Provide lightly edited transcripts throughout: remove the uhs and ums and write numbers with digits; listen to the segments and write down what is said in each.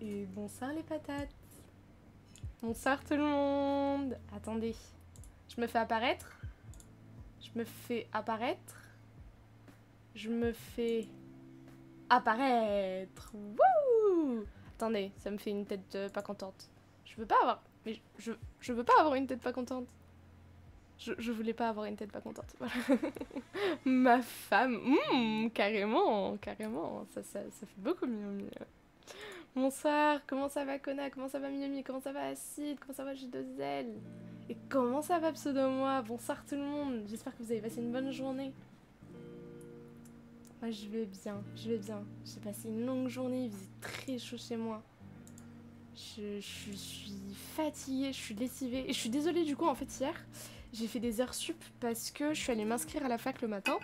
Et bonsoir les patates. Bonsoir tout le monde. Attendez. Je me fais apparaître. Je me fais apparaître. Je me fais apparaître. Wouh! Attendez, ça me fait une tête pas contente. Je veux pas avoir... Mais je veux pas avoir une tête pas contente. Je voulais pas avoir une tête pas contente. Voilà. Ma femme. Carrément, carrément. Ça fait beaucoup mieux. Bonsoir, comment ça va Kona? Comment ça va Miyomi? Comment ça va Acide? Comment ça va J2L? Et comment ça va Pseudo-moi? Bonsoir tout le monde, j'espère que vous avez passé une bonne journée. Moi je vais bien, J'ai passé une longue journée, il faisait très chaud chez moi. Je suis fatiguée, je suis lessivée. Et je suis désolée du coup, en fait hier, j'ai fait des heures sup parce que je suis allée m'inscrire à la fac le matin.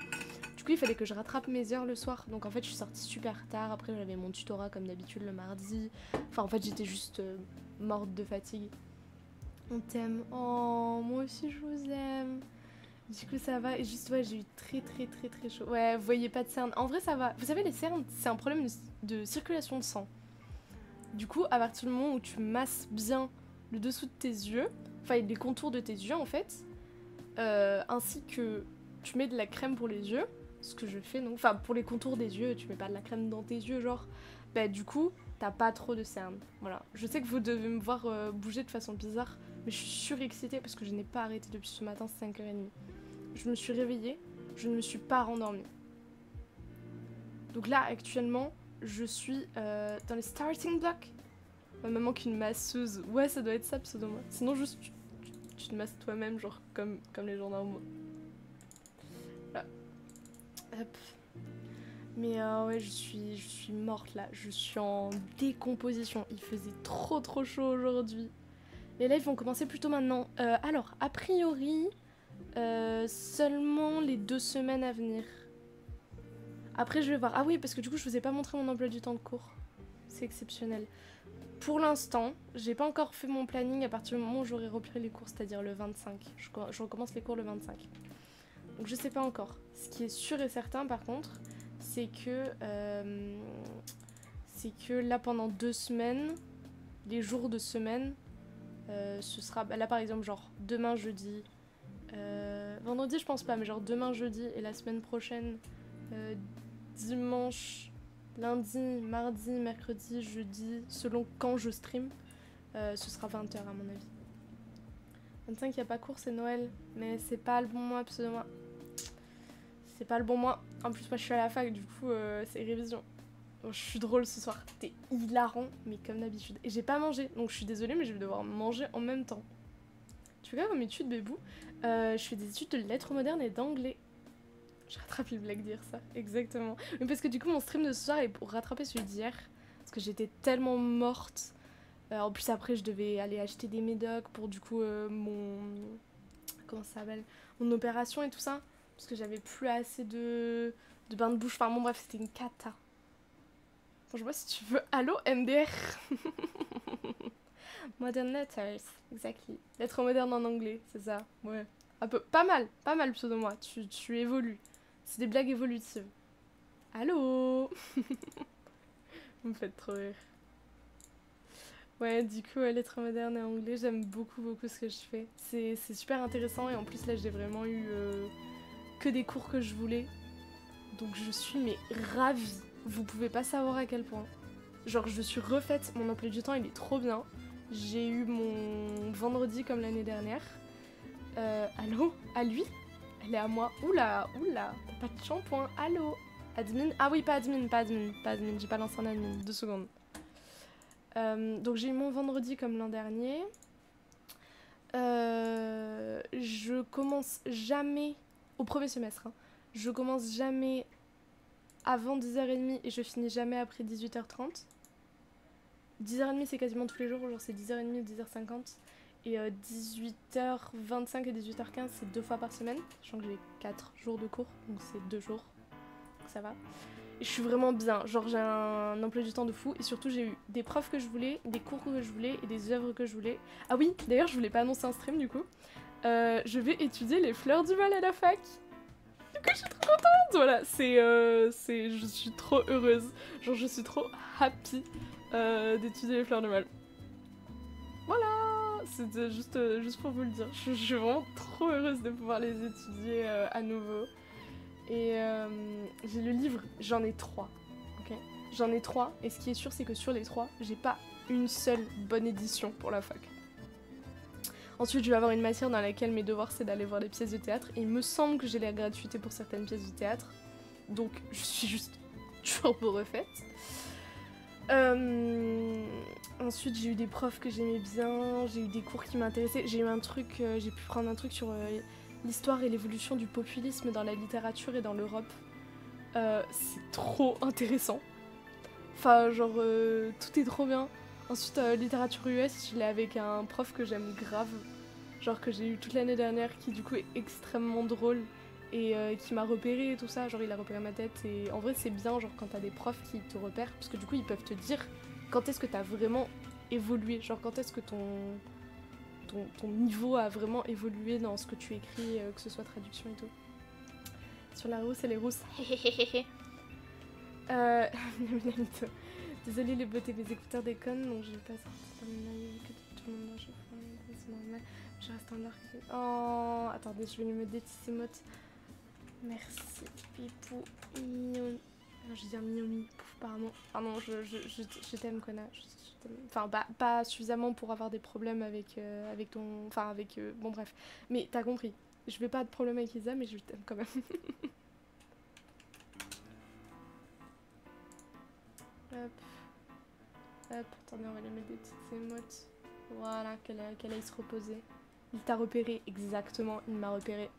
Du coup, il fallait que je rattrape mes heures le soir. Donc en fait, je suis sortie super tard. Après, j'avais mon tutorat comme d'habitude le mardi. Enfin, en fait, j'étais juste morte de fatigue. On t'aime. Oh, moi aussi, je vous aime. Du coup, ça va. Et juste, ouais, j'ai eu très chaud. Ouais, vous voyez pas de cernes. En vrai, ça va. Vous savez, les cernes, c'est un problème de circulation de sang. Du coup, à partir du moment où tu masses bien le dessous de tes yeux, enfin, les contours de tes yeux, en fait, ainsi que tu mets de la crème pour les yeux, ce que je fais, donc, enfin pour les contours des yeux, tu mets pas de la crème dans tes yeux, genre, bah du coup, t'as pas trop de cernes, voilà. Je sais que vous devez me voir bouger de façon bizarre, mais je suis surexcitée parce que je n'ai pas arrêté depuis ce matin, 5h30. Je me suis réveillée, je ne me suis pas rendormie. Donc là, actuellement, je suis dans les starting blocks. Ma maman qui est une masseuse, ouais, ça doit être ça, pseudo-moi. Sinon, juste, tu te masses toi-même, genre, comme les gens normaux. Voilà. Hop. Mais ouais, je suis morte là, je suis en décomposition. Il faisait trop chaud aujourd'hui. Les lives vont commencer plutôt maintenant. Alors, a priori, seulement les 2 semaines à venir. Après, je vais voir. Ah oui, parce que du coup, je vous ai pas montré mon emploi du temps de cours. C'est exceptionnel. Pour l'instant, j'ai pas encore fait mon planning à partir du moment où j'aurai repris les cours, c'est-à-dire le 25. Je recommence les cours le 25. Donc je sais pas encore. Ce qui est sûr et certain par contre, c'est que là pendant 2 semaines, les jours de semaine, ce sera là par exemple genre demain jeudi, vendredi je pense pas, mais genre demain jeudi et la semaine prochaine, dimanche, lundi, mardi, mercredi, jeudi, selon quand je stream, ce sera 20h à mon avis. 25 il n'y a pas cours, c'est Noël, mais c'est pas le bon mois absolument. C'est pas le bon mois. En plus, moi je suis à la fac, du coup, c'est révision. Donc, je suis drôle ce soir. T'es hilarant, mais comme d'habitude. Et j'ai pas mangé, donc je suis désolée, mais je vais devoir manger en même temps. Tu fais quoi comme études, bébou? Je fais des études de lettres modernes et d'anglais. Je rattrape les blagues dire ça, exactement. Mais parce que du coup, mon stream de ce soir est pour rattraper celui d'hier. Parce que j'étais tellement morte. En plus, après, je devais aller acheter des médocs pour du coup mon... Comment ça s'appelle? Mon opération et tout ça. Parce que j'avais plus assez de bain de bouche. Enfin bon bref, c'était une cata. Bon, je vois si tu veux. Allô MDR. Modern letters, exactly. Lettres modernes en anglais, c'est ça. Ouais. Un peu. Pas mal pseudo-moi. Tu évolues. C'est des blagues évolutives. Allô. Vous me faites trop rire. Ouais, du coup, lettres modernes et anglais, j'aime beaucoup ce que je fais. C'est super intéressant et en plus là j'ai vraiment eu... que des cours que je voulais. Donc je suis mais ravie. Vous pouvez pas savoir à quel point. Genre je suis refaite, mon emploi du temps il est trop bien. J'ai eu mon vendredi comme l'année dernière. Allô? À lui? Elle est à moi. Oula, pas de shampoing. Allô? Admin? Ah oui, pas admin. J'ai pas lancé un admin. 2 secondes. Donc j'ai eu mon vendredi comme l'an dernier. Je commence jamais... Au premier semestre, hein. Je commence jamais avant 10h30 et je finis jamais après 18h30. 10h30 c'est quasiment tous les jours, genre c'est 10h30 ou 10h50. Et 18h25 et 18h15 c'est 2 fois par semaine. Sachant que j'ai 4 jours de cours, donc c'est 2 jours. Donc ça va. Et je suis vraiment bien, genre j'ai un emploi du temps de fou. Et surtout j'ai eu des profs que je voulais, des cours que je voulais et des œuvres que je voulais. Ah oui, d'ailleurs je voulais pas annoncer un stream du coup. Je vais étudier les fleurs du mal à la fac. Du coup, je suis trop contente. Voilà, je suis trop heureuse. Genre, je suis trop happy. d'étudier les fleurs du mal. Voilà, c'était juste pour vous le dire. Je suis vraiment trop heureuse de pouvoir les étudier à nouveau. Et j'ai le livre, j'en ai 3. Ok, j'en ai 3, et ce qui est sûr, c'est que sur les 3, j'ai pas une seule bonne édition pour la fac. Ensuite, je vais avoir une matière dans laquelle mes devoirs, c'est d'aller voir des pièces de théâtre. Et il me semble que j'ai la gratuité pour certaines pièces de théâtre. Donc, je suis juste turbo refaite. Ensuite, j'ai eu des profs que j'aimais bien. J'ai eu des cours qui m'intéressaient. J'ai eu un truc, j'ai pu prendre un truc sur l'histoire et l'évolution du populisme dans la littérature et dans l'Europe. C'est trop intéressant. Enfin, genre, tout est trop bien. Ensuite, littérature US, je l'ai avec un prof que j'aime grave. Genre que j'ai eu toute l'année dernière, qui du coup est extrêmement drôle. Et qui m'a repéré et tout ça. Genre, il a repéré ma tête. Et en vrai, c'est bien, genre, quand t'as des profs qui te repèrent. Parce que du coup, ils peuvent te dire quand est-ce que t'as vraiment évolué. Genre, quand est-ce que ton niveau a vraiment évolué dans ce que tu écris, que ce soit traduction et tout. Sur la rousse et les rousses. Désolée les beautés, mes écouteurs déconnent, donc je vais pas sortir dans mes lives que tout le monde a chaque fois, c'est normal. Je reste en or. Oh, attendez, je vais lui mettre des petits émotes. Merci, Pipou, Mignon. Non, je vais dire Mignomi, pouf, pardon. Pardon, je t'aime, Kona. Enfin, pas suffisamment pour avoir des problèmes avec ton... Enfin, avec... bon, bref. Mais t'as compris. Je vais pas de problème avec Isa, mais je t'aime quand même. Hop. Hop, attendez, on va lui mettre des petites émotes. Voilà, qu'elle aille se reposer. Il t'a repéré, exactement, il m'a repéré.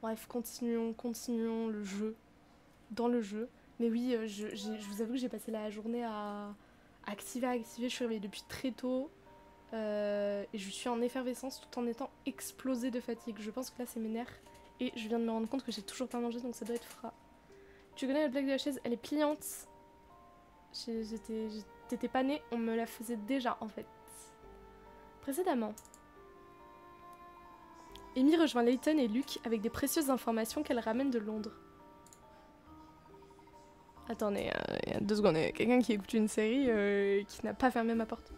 Bref, continuons le jeu. Dans le jeu. Mais oui, je vous avoue que j'ai passé la journée à activer. Je suis réveillée depuis très tôt. Et je suis en effervescence tout en étant explosée de fatigue. Je pense que là, c'est mes nerfs. Et je viens de me rendre compte que j'ai toujours pas mangé, donc ça doit être frais. Tu connais la blague de la chaise? Elle est pliante. T'étais pas née, on me la faisait déjà en fait. Précédemment. Amy rejoint Layton et Luke avec des précieuses informations qu'elle ramène de Londres. Attendez, il y a 2 secondes, il y a quelqu'un qui écoute une série qui n'a pas fermé ma porte.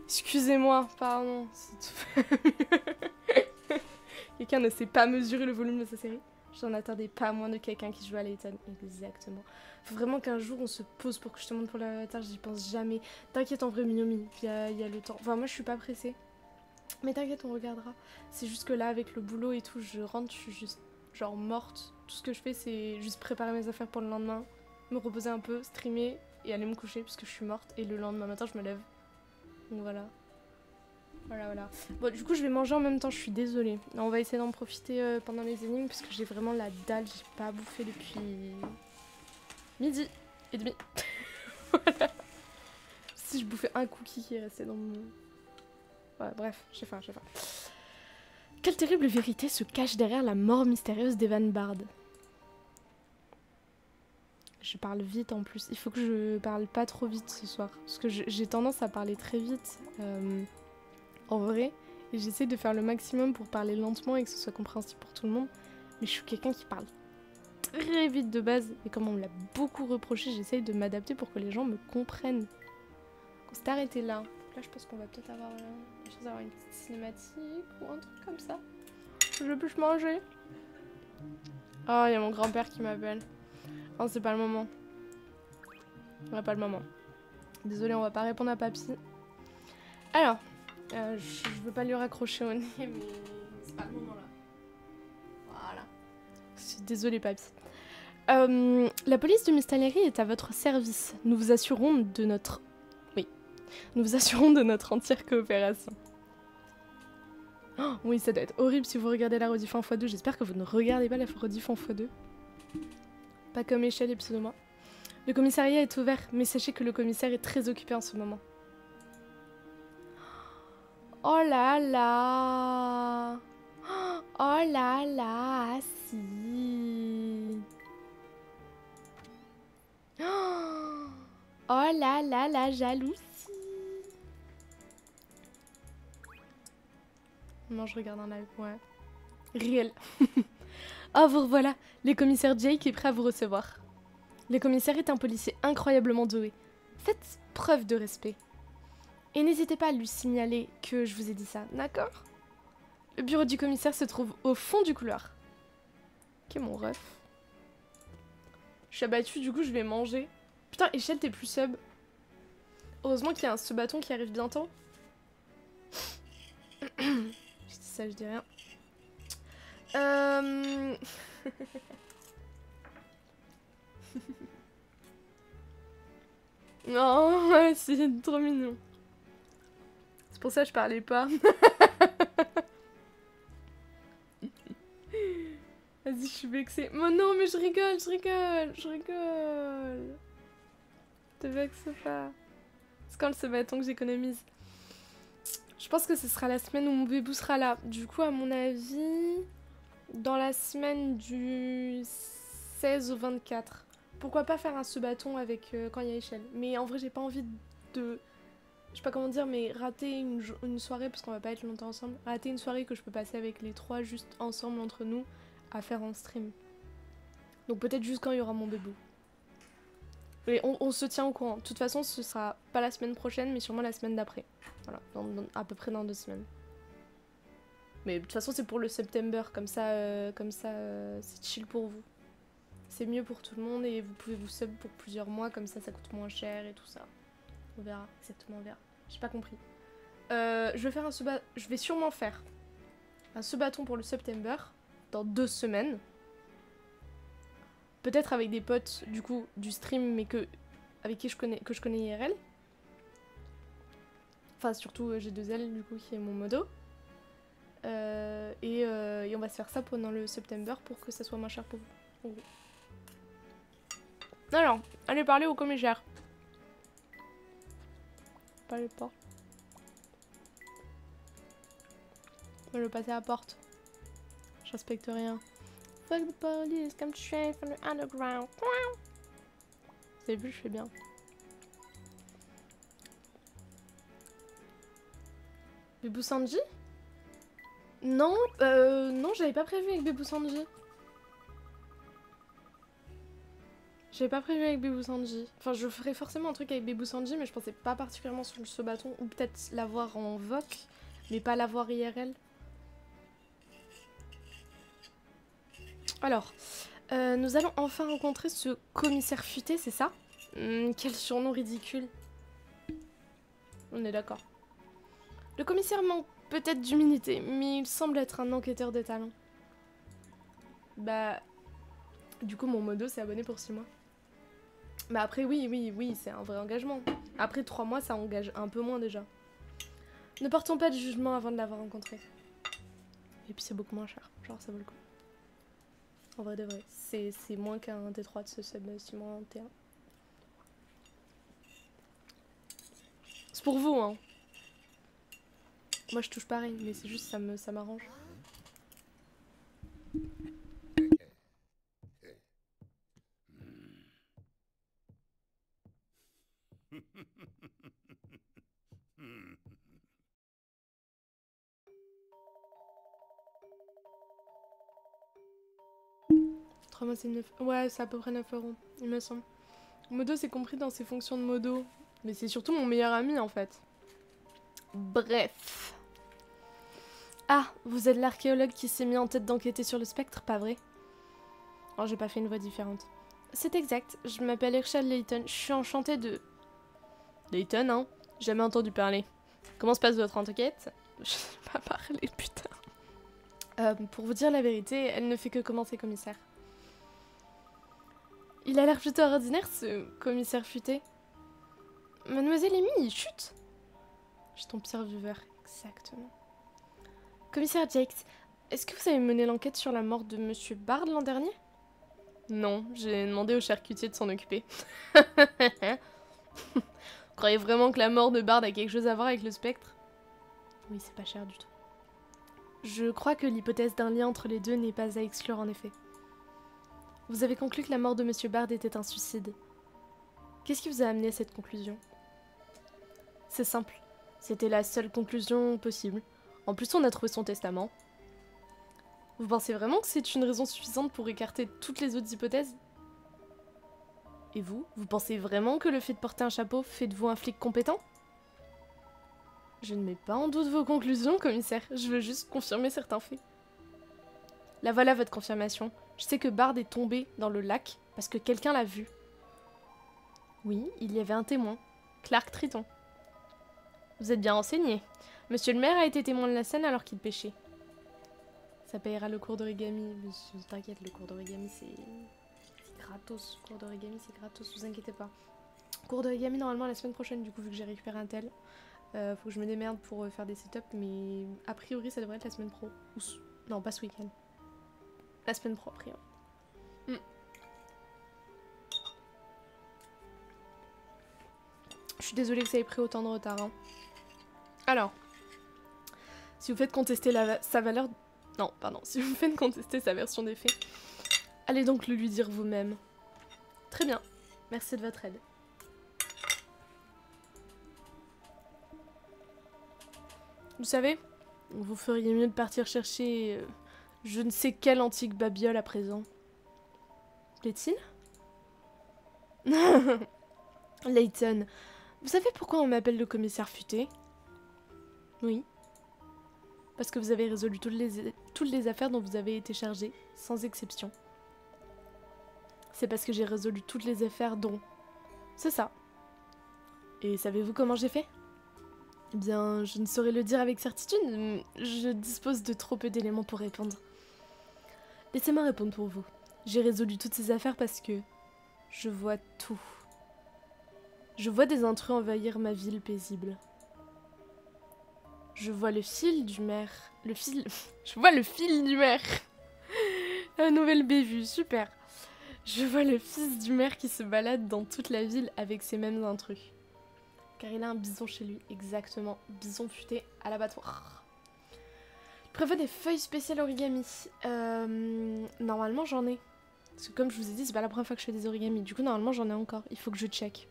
Excusez-moi, pardon. Quelqu'un ne sait pas mesurer le volume de sa série. J'en attendais pas moins de quelqu'un qui joue à Layton. Exactement. Faut vraiment qu'un jour on se pose pour que je te montre pour l'avatar, j'y pense jamais. T'inquiète en vrai, Miomi, il y a le temps. Enfin, moi je suis pas pressée. Mais t'inquiète, on regardera. C'est juste que là, avec le boulot et tout, je rentre, je suis juste genre morte. Tout ce que je fais, c'est juste préparer mes affaires pour le lendemain, me reposer un peu, streamer et aller me coucher parce que je suis morte. Et le lendemain matin, je me lève. Donc voilà. Voilà. Bon, du coup, je vais manger en même temps, je suis désolée. On va essayer d'en profiter pendant les énigmes, parce que j'ai vraiment la dalle, j'ai pas bouffé depuis 12h30. Voilà. Si je bouffais un cookie qui est resté dans mon... Voilà, bref, j'ai faim. Quelle terrible vérité se cache derrière la mort mystérieuse d'Evan Bard? Je parle vite en plus, il faut que je parle pas trop vite ce soir, parce que j'ai tendance à parler très vite. En vrai, et j'essaie de faire le maximum pour parler lentement et que ce soit compréhensible pour tout le monde. Mais je suis quelqu'un qui parle très vite de base. Et comme on me l'a beaucoup reproché, j'essaye de m'adapter pour que les gens me comprennent. On s'est arrêté là. Là, je pense qu'on va peut-être avoir la chance d'avoir une petite cinématique ou un truc comme ça. Je peux manger. Oh, il y a mon grand-père qui m'appelle. Non, c'est pas le moment. Ouais, pas le moment. Désolée, on va pas répondre à papy. Alors... je veux pas lui raccrocher au nez, mais c'est pas le moment là. Voilà. Désolée, papy. La police de Mystalerie est à votre service. Nous vous assurons de notre... Oui. Nous vous assurons de notre entière coopération. Oh, oui, ça doit être horrible si vous regardez la rediff en x2. J'espère que vous ne regardez pas la rediff en x2. Pas comme Échelle et Pseudo-moi. Le commissariat est ouvert, mais sachez que le commissaire est très occupé en ce moment. Oh là là! Oh là là, si! Oh là là, la jalousie! Non, je regarde un live, ouais. Réel. Oh, vous revoilà! Le commissaire Jake est prêt à vous recevoir. Le commissaire est un policier incroyablement doué. Faites preuve de respect. Et n'hésitez pas à lui signaler que je vous ai dit ça, d'accord? Le bureau du commissaire se trouve au fond du couloir. Ok, mon ref. Je suis abattue, du coup je vais manger. Putain, Échelle, t'es plus sub. Heureusement qu'il y a un sub-bâton qui arrive bientôt. Je dis ça, je dis rien. Non, ouais, c'est trop mignon. C'est pour ça que je parlais pas. Vas-y, je suis vexée. Oh non, mais je rigole, je rigole, je rigole. Te vexe pas. C'est quand ce bâton que j'économise? Je pense que ce sera la semaine où mon bébou sera là. Du coup, à mon avis, dans la semaine du 16 au 24. Pourquoi pas faire un ce bâton avec quand il y a Échelle. Mais en vrai, j'ai pas envie de... Je sais pas comment dire, mais rater une soirée, parce qu'on va pas être longtemps ensemble. Rater une soirée que je peux passer avec les trois juste ensemble entre nous à faire en stream. Donc peut-être juste quand il y aura mon bébou. Et on se tient au courant. De toute façon, ce sera pas la semaine prochaine, mais sûrement la semaine d'après. Voilà, à peu près dans 2 semaines. Mais de toute façon, c'est pour le September, comme ça, c'est chill pour vous. C'est mieux pour tout le monde et vous pouvez vous sub pour plusieurs mois, comme ça coûte moins cher et tout ça. On verra, exactement, on verra. J'ai pas compris. Je vais sûrement faire un sub-bâton pour le September dans 2 semaines. Peut-être avec des potes, du coup, du stream, mais avec qui je connais IRL. Enfin, surtout G2L, du coup, qui est mon modo. Et on va se faire ça pendant le September pour que ça soit moins cher pour vous. Alors, allez parler au commissaire. Pas les portes. On va le passer à la porte. Je respecte rien. Fuck the police, come straight from the underground. Vous avez vu, je fais bien. Bébou Sanji? Non, non, j'avais pas prévu avec Bébou Sanji. J'avais pas prévu avec Bébou Sanji. Enfin, je ferais forcément un truc avec Bébou Sanji, mais je pensais pas particulièrement sur ce bâton. Ou peut-être l'avoir en VOC, mais pas l'avoir IRL. Alors, nous allons enfin rencontrer ce commissaire futé, c'est ça? Quel surnom ridicule. On est d'accord. Le commissaire manque peut-être d'humilité, mais il semble être un enquêteur de talent. Bah, du coup, mon modo s'est abonné pour 6 mois. Bah après, oui, c'est un vrai engagement. Après 3 mois, ça engage un peu moins déjà. Ne portons pas de jugement avant de l'avoir rencontré. Et puis c'est beaucoup moins cher, genre ça vaut le coup. En vrai de vrai, c'est moins qu'un T3 de ce sub, c'est moins un T1. C'est pour vous, hein. Moi je touche pareil, mais c'est juste ça m'arrange. C'est 9... Ouais, c'est à peu près 9 €, il me semble. Modo, c'est compris dans ses fonctions de modo. Mais c'est surtout mon meilleur ami, en fait. Bref. Ah, vous êtes l'archéologue qui s'est mis en tête d'enquêter sur le spectre, pas vrai? Oh, j'ai pas fait une voix différente. C'est exact, je m'appelle Herschel Layton, je suis enchantée de... Layton, hein? Jamais entendu parler. Comment se passe votre enquête? Je sais pas parler, putain. Pour vous dire la vérité, elle ne fait que commencer, commissaire. Il a l'air plutôt ordinaire, ce commissaire futé. Mademoiselle Amy, chut! J'ai ton pire viewer, exactement. Commissaire Jakes, est-ce que vous avez mené l'enquête sur la mort de Monsieur Bard l'an dernier? Non, j'ai demandé au charcutier de s'en occuper. Vous croyez vraiment que la mort de Bard a quelque chose à voir avec le spectre? Oui, c'est pas cher du tout. Je crois que l'hypothèse d'un lien entre les deux n'est pas à exclure en effet. Vous avez conclu que la mort de Monsieur Bard était un suicide. Qu'est-ce qui vous a amené à cette conclusion? C'est simple. C'était la seule conclusion possible. En plus, on a trouvé son testament. Vous pensez vraiment que c'est une raison suffisante pour écarter toutes les autres hypothèses? Et vous? Vous pensez vraiment que le fait de porter un chapeau fait de vous un flic compétent? Je ne mets pas en doute vos conclusions, commissaire. Je veux juste confirmer certains faits. La voilà votre confirmation. Je sais que Bard est tombé dans le lac parce que quelqu'un l'a vu. Oui, il y avait un témoin. Clark Triton. Vous êtes bien renseigné. Monsieur le maire a été témoin de la scène alors qu'il pêchait. Ça payera le cours d'origami. T'inquiète, le cours d'origami c'est gratos. Cours d'origami c'est gratos, vous inquiétez pas. Cours d'origami normalement la semaine prochaine du coup vu que j'ai récupéré un tel. Faut que je me démerde pour faire des setups mais a priori ça devrait être la semaine pro. Non pas ce week-end. La semaine pro a priori. Je suis désolée que ça ait pris autant de retard. Hein. Alors, si vous faites contester sa valeur... Non, pardon, si vous faites contester sa version des faits, allez donc le lui dire vous-même. Très bien, merci de votre aide. Vous savez, vous feriez mieux de partir chercher je ne sais quelle antique babiole à présent. Plaît-il? Layton, vous savez pourquoi on m'appelle le commissaire futé? Oui. Parce que vous avez résolu toutes les affaires dont vous avez été chargé, sans exception. C'est parce que j'ai résolu toutes les affaires dont... C'est ça. Et savez-vous comment j'ai fait? Eh bien, je ne saurais le dire avec certitude, je dispose de trop peu d'éléments pour répondre. Laissez-moi répondre pour vous. J'ai résolu toutes ces affaires parce que... je vois tout. Je vois des intrus envahir ma ville paisible. Je vois le fil du maire. Je vois le fil du maire. La nouvelle bévue, super. Je vois le fils du maire qui se balade dans toute la ville avec ces mêmes intrus. Car il a un bison chez lui, exactement. Bison futé à l'abattoir. Il prévoit des feuilles spéciales origami. Normalement j'en ai. Parce que comme je vous ai dit, c'est pas la première fois que je fais des origamis. Du coup normalement j'en ai encore. Il faut que je check.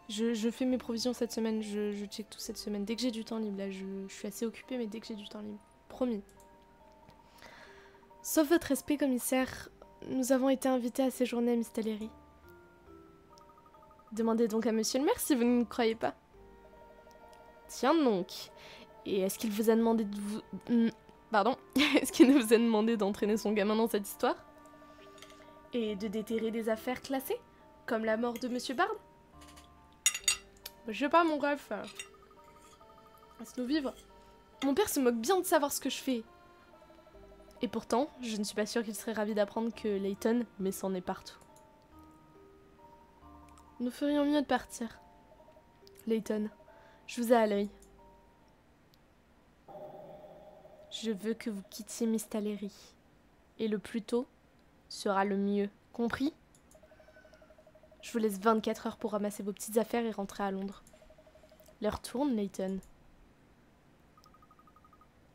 Je fais mes provisions cette semaine, je check tout cette semaine. Dès que j'ai du temps libre, là je suis assez occupée, mais dès que j'ai du temps libre. Promis. Sauf votre respect, commissaire, nous avons été invités à séjourner à Mystalerie. Demandez donc à monsieur le maire si vous ne me croyez pas. Tiens donc. Et est-ce qu'il vous a demandé de vous... Pardon. Est-ce qu'il vous a demandé d'entraîner son gamin dans cette histoire? Et de déterrer des affaires classées? Comme la mort de monsieur Bard? Je sais pas, mon ref. Laisse-nous vivre. Mon père se moque bien de savoir ce que je fais. Et pourtant, je ne suis pas sûre qu'il serait ravi d'apprendre que Layton met son nez partout. Nous ferions mieux de partir. Layton, je vous ai à l'œil. Je veux que vous quittiez Mystalerie. Et le plus tôt sera le mieux. Compris? Je vous laisse 24 heures pour ramasser vos petites affaires et rentrer à Londres. L'heure tourne, Layton.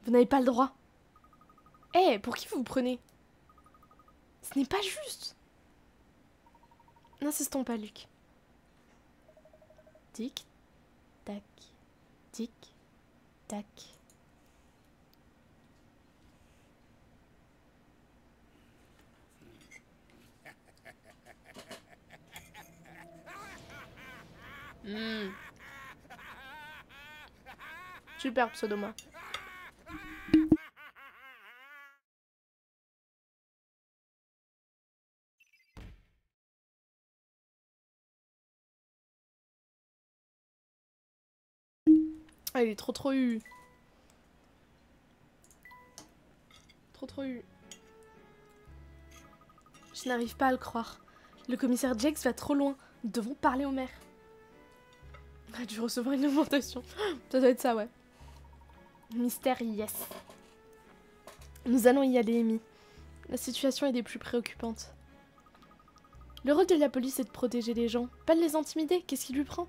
Vous n'avez pas le droit. Eh, pour qui vous vous prenez? Ce n'est pas juste. N'insistons pas, Luc. Tic, tac, tic, tac. Super, Pseudoma. Ah, il est trop eu. Trop eu. Je n'arrive pas à le croire. Le commissaire Jakes va trop loin. Nous devons parler au maire. On a dû recevoir une augmentation. Ça doit être ça, ouais. Mystère, yes. Nous allons y aller, Amy. La situation est des plus préoccupantes. Le rôle de la police est de protéger les gens, pas de les intimider. Qu'est-ce qui lui prend?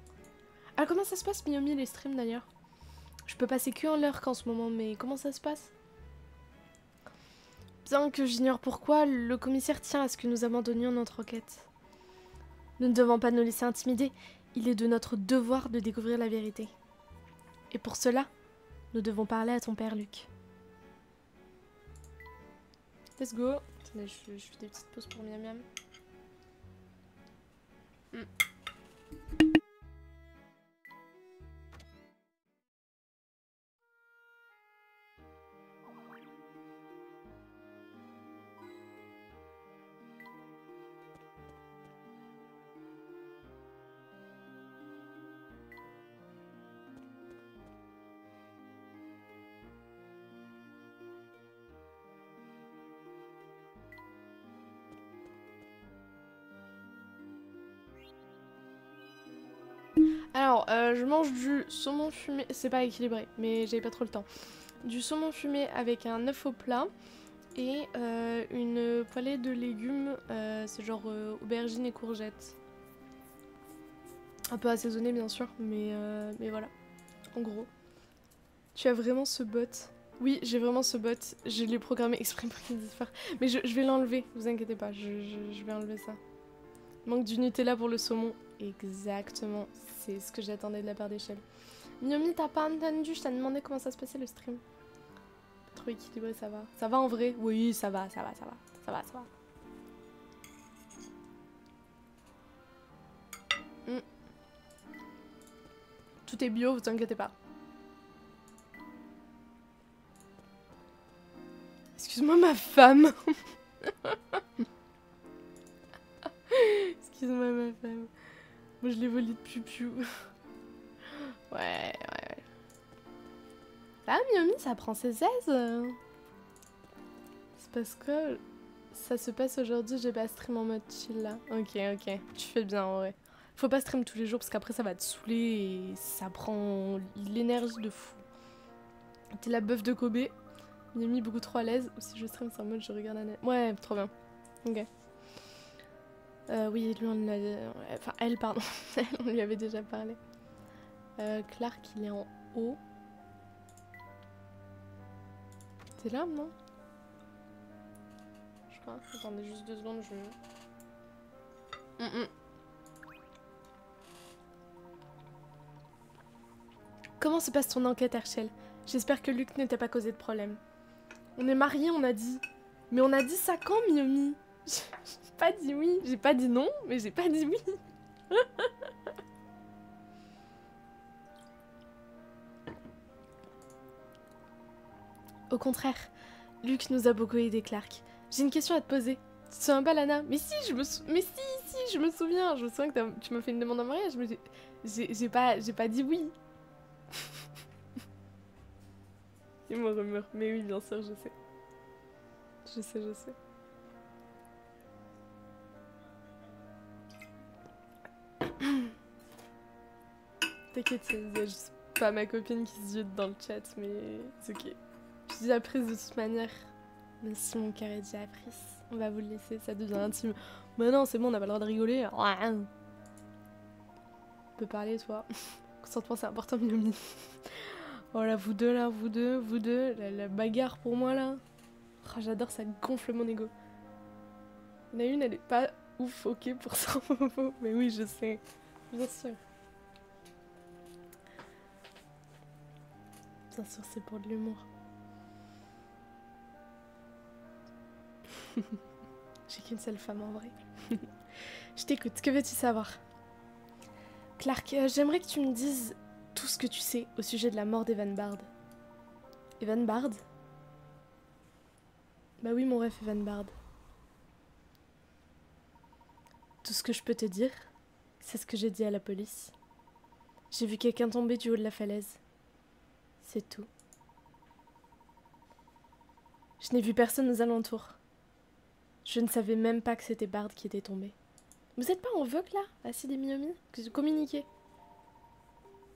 Ah, comment ça se passe, Miyomi, les streams d'ailleurs? Je peux passer que en lurk en ce moment, mais comment ça se passe? Bien que j'ignore pourquoi, le commissaire tient à ce que nous abandonnions notre enquête. Nous ne devons pas nous laisser intimider. Il est de notre devoir de découvrir la vérité. Et pour cela, nous devons parler à ton père, Luc. Let's go. Attendez, je fais des petites pauses pour miam miam. Alors, je mange du saumon fumé. C'est pas équilibré, mais j'avais pas trop le temps. Du saumon fumé avec un œuf au plat et une poêlée de légumes. C'est genre aubergines et courgettes. Un peu assaisonné, bien sûr, mais voilà. En gros. Tu as vraiment ce bot? Oui, j'ai vraiment ce bot. Je l'ai programmé exprès pour qu'il disparaisse. Mais je vais l'enlever, vous inquiétez pas. Je vais enlever ça. Manque du Nutella pour le saumon. Exactement, c'est ce que j'attendais de la part d'Échelle. Miyomi, t'as pas entendu? Je t'ai demandé comment ça se passait le stream. Pas trop équilibré, ça va. Ça va en vrai? Oui, ça va. Ça va. Tout est bio, vous inquiétez pas. Excuse-moi ma femme. Excuse-moi ma femme. Moi je l'ai volé de Pupiou. Ouais. Ah Miyomi, ça prend ses aises. C'est parce que ça se passe aujourd'hui, j'ai pas stream en mode chill là. Ok, tu fais bien en vrai. Faut pas stream tous les jours parce qu'après ça va te saouler et ça prend l'énergie de fou. T'es la bœuf de Kobe. Miyomi beaucoup trop à l'aise. Ou si je stream c'est en mode je regarde la net. Ouais, trop bien. Ok. Oui, lui on l'a... Enfin, elle, pardon. On lui avait déjà parlé. Clark, il est en haut. T'es là, non? Je crois. Attendez juste 2 secondes, je... Comment se passe ton enquête, Herschel? J'espère que Luc ne t'a pas causé de problème. On est mariés, on a dit. Mais on a dit ça quand, Miyomi? J'ai pas dit oui. J'ai pas dit non, mais j'ai pas dit oui. Au contraire, Luc nous a beaucoup aidé, Clark. J'ai une question à te poser. Tu te souviens pas, Lana? Mais si, je me souviens. Je me souviens que tu m'as fait une demande en mariage, mais j'ai pas dit oui. Il me remeurt. Mais oui, bien sûr, je sais. Je sais. T'inquiète, il y a juste pas ma copine qui se jette dans le chat, mais c'est ok. Je dis après de toute manière. Mais si mon cœur est déjà appris, on va vous le laisser, ça devient intime. Mais non, c'est bon, on n'a pas le droit de rigoler. On peut parler, toi. Consentement, c'est important, Miyomi. Oh là, vous deux, la bagarre pour moi, là. Oh, j'adore, ça gonfle mon ego. Il y en a une, elle est pas ouf, ok, pour ça, mais oui, je sais. Bien sûr. Bien sûr, c'est pour de l'humour. J'ai qu'une seule femme en vrai. Je t'écoute, que veux-tu savoir? Clark, j'aimerais que tu me dises tout ce que tu sais au sujet de la mort d'Evan Bard. Evan Bard? Bah oui, mon ref, Evan Bard. Tout ce que je peux te dire, c'est ce que j'ai dit à la police. J'ai vu quelqu'un tomber du haut de la falaise. C'est tout. Je n'ai vu personne aux alentours. Je ne savais même pas que c'était Bard qui était tombé. Vous êtes pas en vogue là, Acide et Miyomi? Communiquez.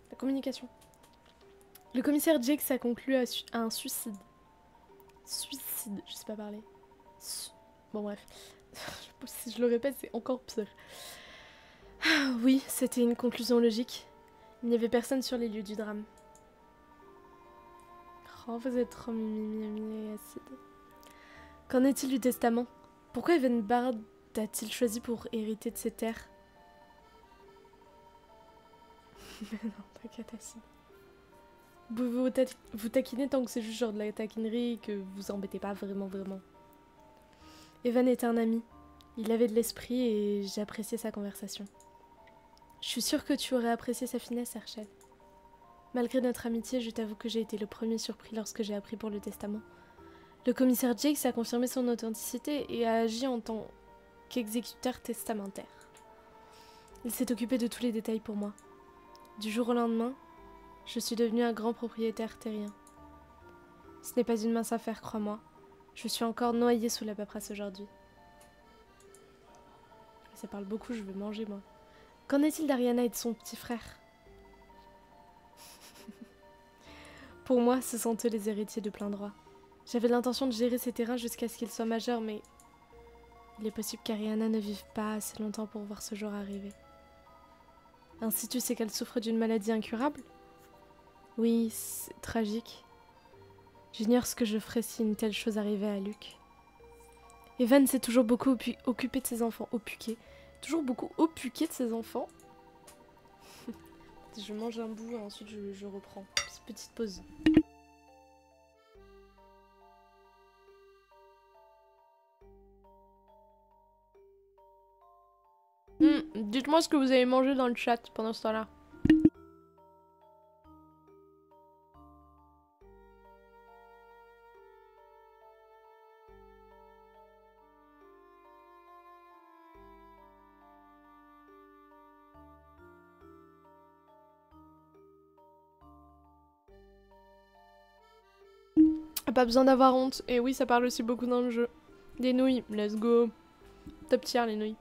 La communication. Le commissaire Jake a conclu à un suicide. Suicide, je sais pas parler. Bon bref. Si je le répète, c'est encore pire. Ah, oui, c'était une conclusion logique. Il n'y avait personne sur les lieux du drame. Oh, vous êtes trop mimi et acide. Qu'en est-il du testament? Pourquoi Evenbard a-t-il choisi pour hériter de ses terres? Mais non, t'inquiète, acide. Vous taquinez tant que c'est juste genre de la taquinerie et que vous embêtez pas vraiment. Evan était un ami. Il avait de l'esprit et j'appréciais sa conversation. Je suis sûre que tu aurais apprécié sa finesse, Herschel. Malgré notre amitié, je t'avoue que j'ai été le premier surpris lorsque j'ai appris pour le testament. Le commissaire Jakes a confirmé son authenticité et a agi en tant qu'exécuteur testamentaire. Il s'est occupé de tous les détails pour moi. Du jour au lendemain, je suis devenue un grand propriétaire terrien. Ce n'est pas une mince affaire, crois-moi. Je suis encore noyée sous la paperasse aujourd'hui. Ça parle beaucoup, je veux manger, moi. Qu'en est-il d'Ariana et de son petit frère? Pour moi, ce sont eux les héritiers de plein droit. J'avais l'intention de gérer ces terrains jusqu'à ce qu'ils soient majeurs, mais il est possible qu'Ariana ne vive pas assez longtemps pour voir ce jour arriver. Ainsi, tu sais qu'elle souffre d'une maladie incurable? Oui, c'est tragique. J'ignore ce que je ferais si une telle chose arrivait à Luc. Evan s'est toujours beaucoup occupé de ses enfants. Toujours beaucoup occupé de ses enfants. Je mange un bout et ensuite je reprends. Petite pause. Dites-moi ce que vous avez mangé dans le chat pendant ce temps-là. Pas besoin d'avoir honte. Et oui, ça parle aussi beaucoup dans le jeu. Des nouilles, let's go. Top tier les nouilles.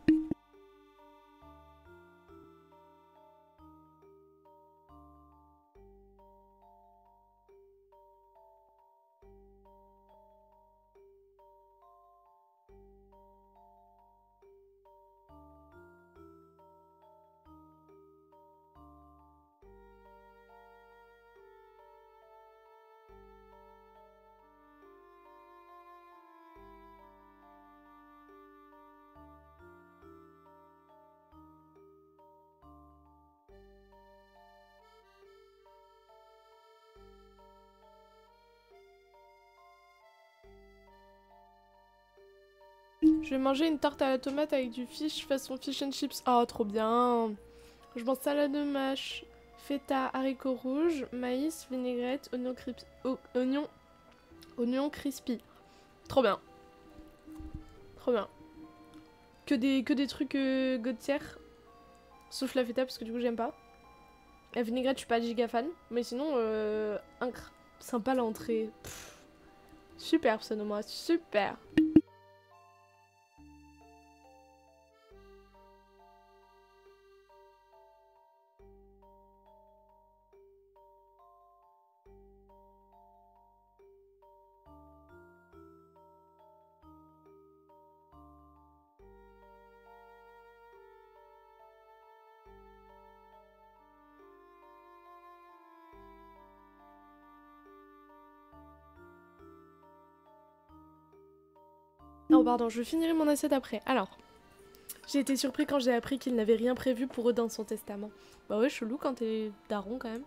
Je vais manger une tarte à la tomate avec du fish façon fish and chips. Oh, trop bien. Je mange salade de mâche, feta, haricots rouges, maïs, vinaigrette, oignon crispy. Trop bien. Trop bien. Que des trucs god tier. Sauf la feta parce que du coup j'aime pas. La vinaigrette, je suis pas giga fan. Mais sinon, sympa l'entrée. Super, Sonoma, super. Oh pardon, je finirai mon assiette après. Alors, j'ai été surpris quand j'ai appris qu'il n'avait rien prévu pour eux dans son testament. Bah ouais, chelou quand t'es daron quand même.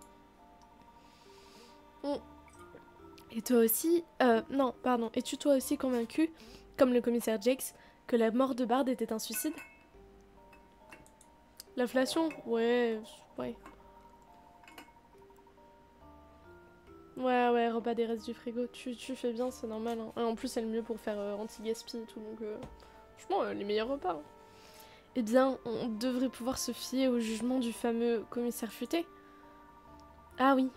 Et toi aussi... non, pardon. Es-tu toi aussi convaincu, comme le commissaire Jakes, que la mort de Bard était un suicide? L'inflation? Ouais. Ouais, repas des restes du frigo. Tu fais bien, c'est normal. Hein. Et en plus, c'est le mieux pour faire anti-gaspi et tout. Donc, franchement, les meilleurs repas. Hein. Eh bien, on devrait pouvoir se fier au jugement du fameux commissaire futé. Ah oui.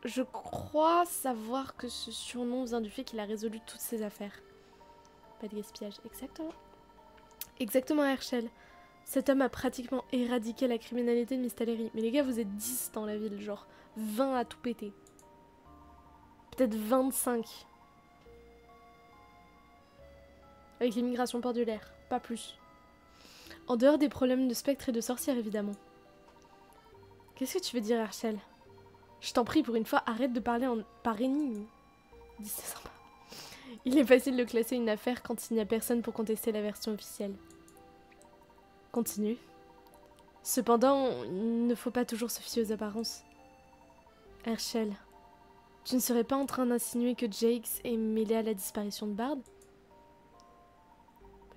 Je crois savoir que ce surnom vient du fait qu'il a résolu toutes ses affaires. Pas de gaspillage, exactement. Exactement, Herschel. Cet homme a pratiquement éradiqué la criminalité de Mystalerie. Mais les gars, vous êtes 10 dans la ville, genre 20 à tout péter. Peut-être 25. Avec l'immigration pendulaire. pas plus. En dehors des problèmes de spectres et de sorcières, évidemment. Qu'est-ce que tu veux dire, Herschel? Je t'en prie, pour une fois, arrête de parler par énigme. Dis, c'est sympa. Il est facile de classer une affaire quand il n'y a personne pour contester la version officielle. Continue. Cependant, il ne faut pas toujours se fier aux apparences. Herschel, tu ne serais pas en train d'insinuer que Jakes est mêlé à la disparition de Bard?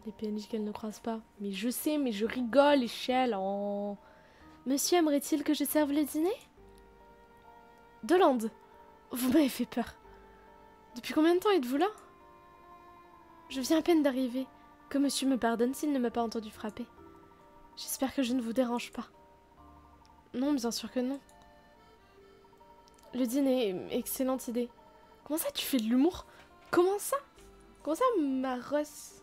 Les PNJ qu'elle ne croise pas. Mais je sais, mais je rigole, Herschel. Oh. Monsieur aimerait-il que je serve le dîner? Doland, vous m'avez fait peur. Depuis combien de temps êtes-vous là? Je viens à peine d'arriver. Que monsieur me pardonne s'il ne m'a pas entendu frapper. J'espère que je ne vous dérange pas. Non, bien sûr que non. Le dîner, excellente idée. Comment ça, tu fais de l'humour? Comment ça? Comment ça, Maros?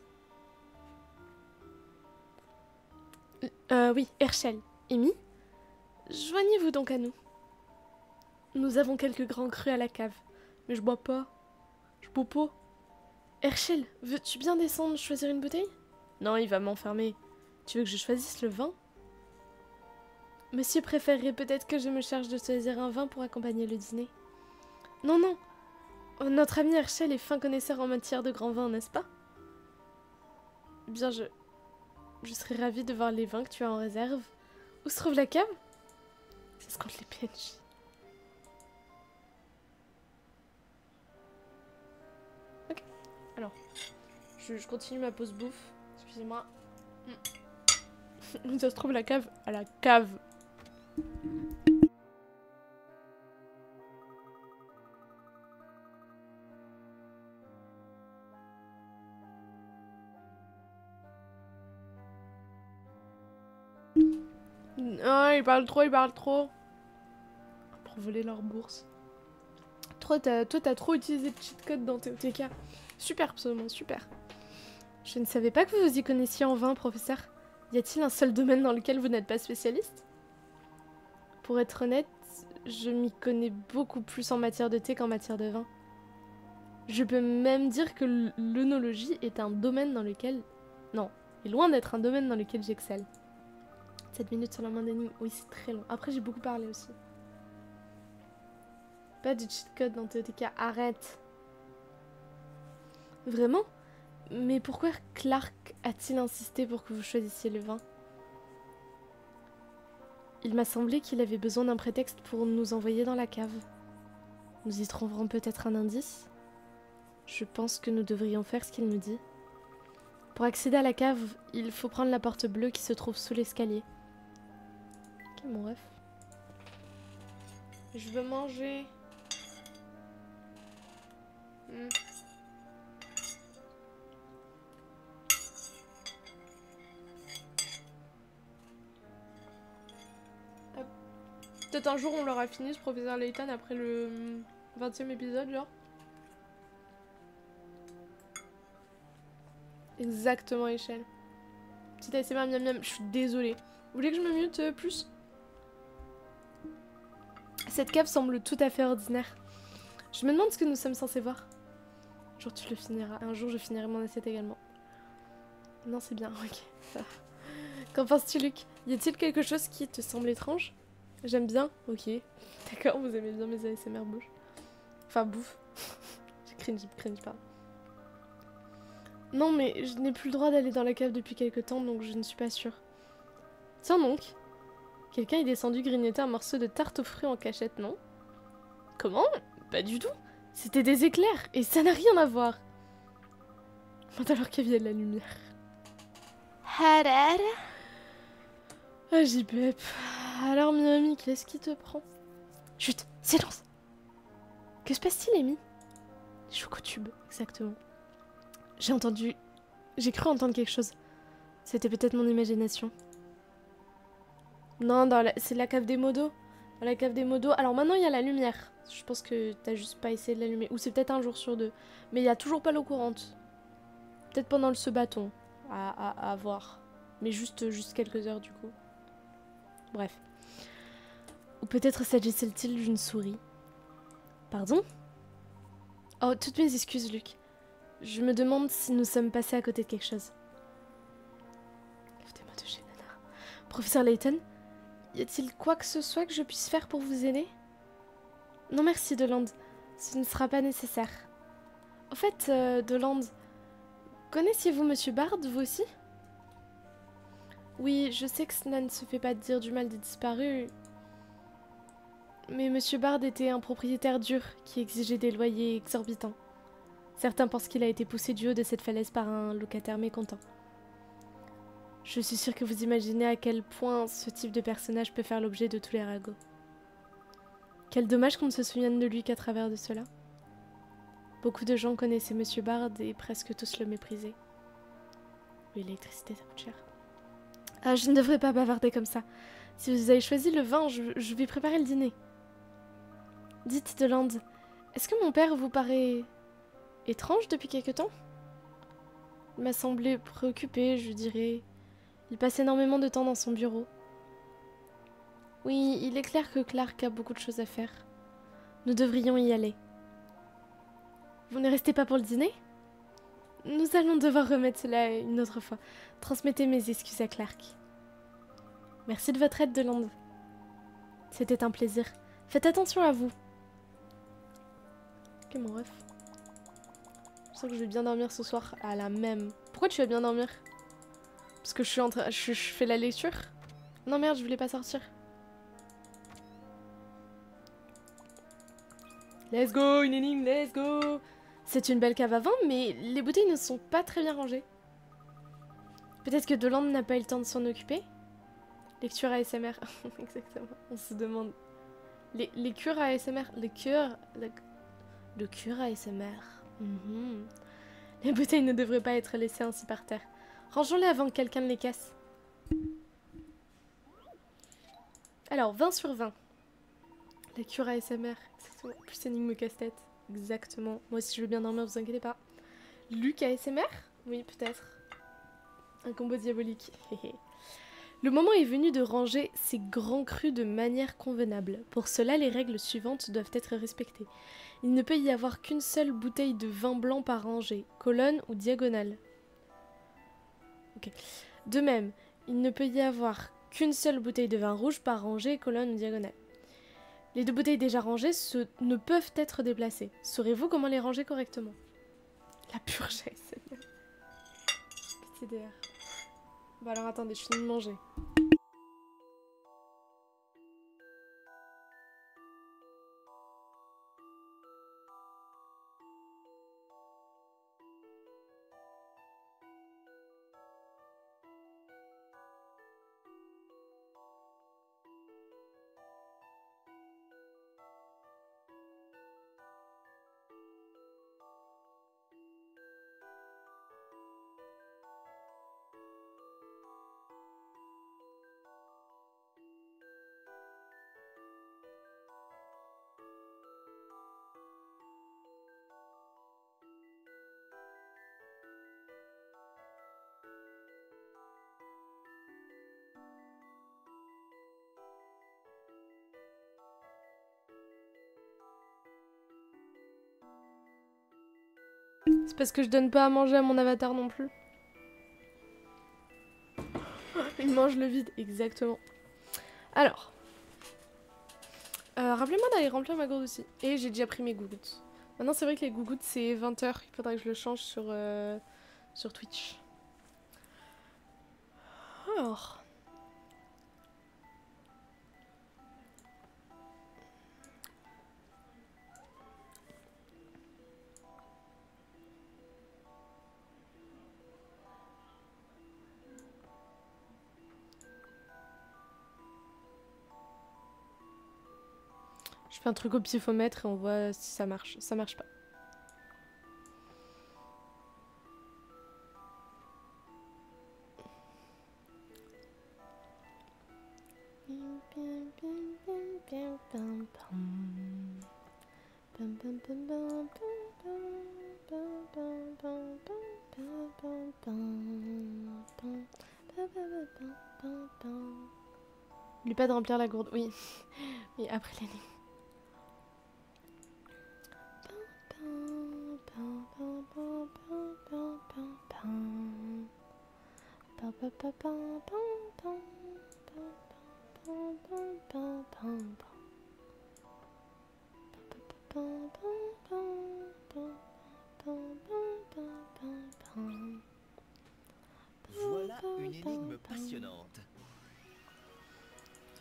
Oui, Herschel. Amy? Joignez-vous donc à nous. Nous avons quelques grands crus à la cave. Mais je bois pas. Je bois pas. Herschel, veux-tu bien descendre choisir une bouteille? Non, il va m'enfermer. Tu veux que je choisisse le vin? Monsieur préférerait peut-être que je me charge de choisir un vin pour accompagner le dîner. Non, non. Notre ami Herschel est fin connaisseur en matière de grands vins, n'est-ce pas? Bien, je serais ravie de voir les vins que tu as en réserve. Où se trouve la cave? Ça se compte les PNJ. Ok. Alors, je continue ma pause bouffe. Excusez-moi. Ça se trouve la cave à la cave. Ah, il parle trop, il parle trop. Pour voler leur bourse. Toi, t'as trop utilisé de cheat code dans TOTK. Super, absolument, super. Je ne savais pas que vous vous y connaissiez en vin, professeur. Y a-t-il un seul domaine dans lequel vous n'êtes pas spécialiste? Pour être honnête, je m'y connais beaucoup plus en matière de thé qu'en matière de vin. Je peux même dire que l'œnologie est un domaine dans lequel... Non, est loin d'être un domaine dans lequel j'excelle. 7 minutes sur la main d'énigme, oui c'est très long. Après j'ai beaucoup parlé aussi. Pas de cheat code dans TOTK, arrête. Vraiment? Mais pourquoi Clark a-t-il insisté pour que vous choisissiez le vin? Il m'a semblé qu'il avait besoin d'un prétexte pour nous envoyer dans la cave. Nous y trouverons peut-être un indice? Je pense que nous devrions faire ce qu'il nous dit. Pour accéder à la cave, il faut prendre la porte bleue qui se trouve sous l'escalier. Ok, mon ref. Je veux manger. Peut-être un jour on l'aura fini ce professeur Layton après le 20e épisode, genre. Exactement, échelle. Petite ASMR miam miam, je suis désolée. Vous voulez que je me mute plus? Cette cave semble tout à fait ordinaire. Je me demande ce que nous sommes censés voir. Un jour tu le finiras. Un jour je finirai mon assiette également. Non, c'est bien, ok. Qu'en penses-tu, Luc? Y a-t-il quelque chose qui te semble étrange? J'aime bien, ok. D'accord, vous aimez bien mes ASMR bouche. Enfin, bouffe. Cringe, pardon. Non, mais je n'ai plus le droit d'aller dans la cave depuis quelque temps, donc je ne suis pas sûre. Tiens donc. Quelqu'un est descendu grignoter un morceau de tarte aux fruits en cachette, non? Comment? Pas du tout. C'était des éclairs, et ça n'a rien à voir. Alors qu'il y avait de la lumière. Ah, JPEP. Alors, Miami, qu'est-ce qui te prend? Chut, silence. Que se passe-t-il, Amy? Chocotube, exactement. J'ai cru entendre quelque chose. C'était peut-être mon imagination. Non, c'est la cave des modos. Dans la cave des modos. Alors maintenant, il y a la lumière. Je pense que t'as juste pas essayé de l'allumer. Ou c'est peut-être un jour sur deux. Mais il y a toujours pas l'eau courante. Peut-être pendant le ce-bâton. À voir. Mais juste quelques heures, du coup. Bref. Ou peut-être s'agissait-il d'une souris. Pardon? Oh, toutes mes excuses, Luc. Je me demande si nous sommes passés à côté de quelque chose. de chez Nana. Professeur Layton, y a-t-il quoi que ce soit que je puisse faire pour vous aider? Non merci, Deland. Ce ne sera pas nécessaire. Au fait, Deland, connaissiez-vous Monsieur Bard, vous aussi? Oui, je sais que cela ne se fait pas dire du mal des disparus. Mais Monsieur Bard était un propriétaire dur qui exigeait des loyers exorbitants. Certains pensent qu'il a été poussé du haut de cette falaise par un locataire mécontent. Je suis sûre que vous imaginez à quel point ce type de personnage peut faire l'objet de tous les ragots. Quel dommage qu'on ne se souvienne de lui qu'à travers de cela. Beaucoup de gens connaissaient Monsieur Bard et presque tous le méprisaient. Oui, l'électricité, ça coûte cher. Ah, je ne devrais pas bavarder comme ça. Si vous avez choisi le vin, je vais préparer le dîner. Dites, Deland, est-ce que mon père vous paraît étrange depuis quelque temps? Il m'a semblé préoccupé, je dirais. Il passe énormément de temps dans son bureau. Oui, il est clair que Clark a beaucoup de choses à faire. Nous devrions y aller. Vous ne restez pas pour le dîner? Nous allons devoir remettre cela une autre fois. Transmettez mes excuses à Clark. Merci de votre aide, Deland. C'était un plaisir. Faites attention à vous. Ok, mon ref. Je sens que je vais bien dormir ce soir à la même. Pourquoi tu vas bien dormir? Parce que je suis en train... Je fais la lecture? Non, merde, je voulais pas sortir. Let's go, une énigme, let's go! C'est une belle cave à vin, mais les bouteilles ne sont pas très bien rangées. Peut-être que Deland n'a pas eu le temps de s'en occuper? Lecture ASMR. Exactement, on se demande. Les cures ASMR. Le cure ASMR. Les bouteilles ne devraient pas être laissées ainsi par terre. Rangeons-les avant que quelqu'un ne les casse. Alors, 20 sur 20. La cure ASMR. Exactement. Plus énigme casse-tête. Exactement. Moi aussi je veux bien dormir, vous inquiétez pas. Luc ASMR? Oui, peut-être. Un combo diabolique. Le moment est venu de ranger ces grands crus de manière convenable. Pour cela, les règles suivantes doivent être respectées. Il ne peut y avoir qu'une seule bouteille de vin blanc par rangée, colonne ou diagonale. Ok. De même, il ne peut y avoir qu'une seule bouteille de vin rouge par rangée, colonne ou diagonale. Les deux bouteilles déjà rangées ne peuvent être déplacées. Saurez-vous comment les ranger correctement? La purge ASMR. PTDR. Bon alors attendez, je finis de manger. C'est parce que je donne pas à manger à mon avatar non plus. Il mange le vide, exactement. Alors. Rappelez-moi d'aller remplir ma gourde aussi. Et j'ai déjà pris mes gougouttes. Maintenant c'est vrai que les gougouttes c'est 20 h. Il faudrait que je le change sur Twitch. Alors. Je fais un truc au pifomètre et on voit si ça marche. Ça marche pas. N'oublie pas de remplir la gourde. Oui. Oui, après les lignes. Voilà une énigme passionnante.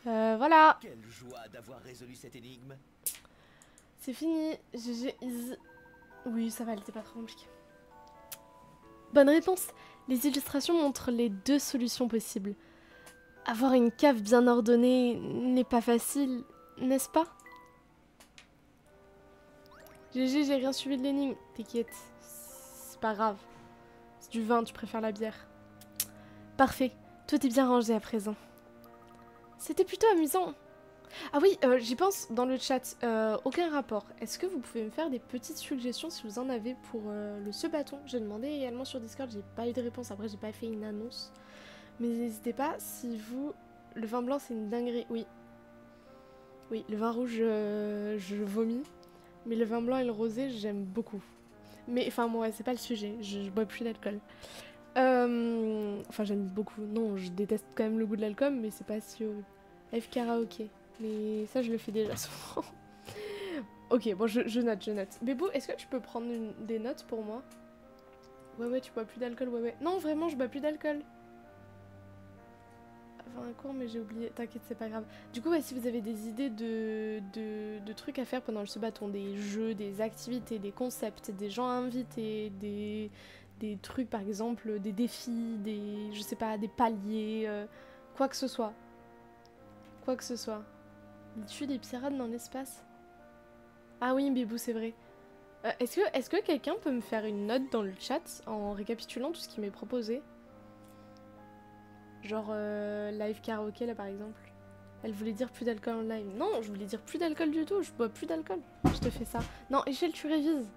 Voilà, Quelle joie d'avoir résolu cette énigme. c'est fini. GG easy. Oui, ça va, elle était pas trop compliquée. Bonne réponse. Les illustrations montrent les deux solutions possibles. Avoir une cave bien ordonnée n'est pas facile, n'est-ce pas? GG, j'ai rien suivi de l'énigme. T'inquiète, c'est pas grave. C'est du vin, tu préfères la bière. Parfait, tout est bien rangé à présent. C'était plutôt amusant. Ah oui, j'y pense dans le chat. Aucun rapport. Est-ce que vous pouvez me faire des petites suggestions si vous en avez pour le ce bâton? J'ai demandé également sur Discord, j'ai pas eu de réponse. Après, j'ai pas fait une annonce. Mais n'hésitez pas si vous... Le vin blanc, c'est une dinguerie. Oui. Oui, le vin rouge, je vomis. Mais le vin blanc et le rosé, j'aime beaucoup. Mais enfin, moi, c'est pas le sujet. Je bois plus d'alcool. Enfin, j'aime beaucoup. Non, je déteste quand même le goût de l'alcool, mais c'est pas si... Live karaoké. Mais ça, je le fais déjà souvent. Ok, bon, je note, je note. Bébou, est-ce que tu peux prendre des notes pour moi? Ouais, tu bois plus d'alcool, ouais. Non, vraiment, je bois plus d'alcool. Enfin, un cours, mais j'ai oublié. T'inquiète, c'est pas grave. Du coup, si vous avez des idées de trucs à faire pendant le bâton, des jeux, des activités, des concepts, des gens à inviter, des trucs, par exemple, des défis, je sais pas, des paliers, quoi que ce soit. Quoi que ce soit. Il tue des pirates dans l'espace. Ah oui, Bébou, c'est vrai. Est-ce que quelqu'un peut me faire une note dans le chat en récapitulant tout ce qui m'est proposé? Genre live karaoké là par exemple. Elle voulait dire plus d'alcool en live. Non, je voulais dire plus d'alcool du tout, je bois plus d'alcool. Je te fais ça. Non, échelle, tu révises.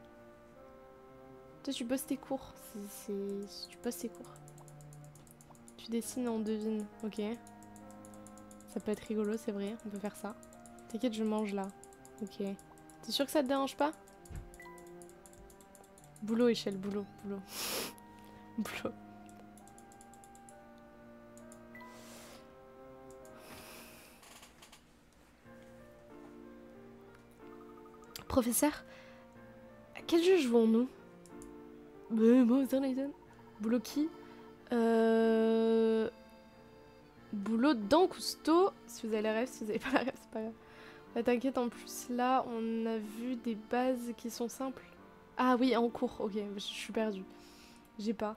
Toi, tu bosses tes cours. Tu bosses tes cours. Tu dessines et on devine. Ok. Ça peut être rigolo, c'est vrai, on peut faire ça. T'inquiète, je mange là. Ok. T'es sûr que ça te dérange pas? Boulot, échelle, boulot. Boulot. Professeur, à quel jeu jouons-nous? Boulot qui? Boulot dans Cousteau. Si vous avez la rêve, si vous avez pas la rêve, c'est pas grave. Bah, t'inquiète, en plus là, on a vu des bases qui sont simples. Ah oui, en cours, ok, je suis perdue. J'ai pas.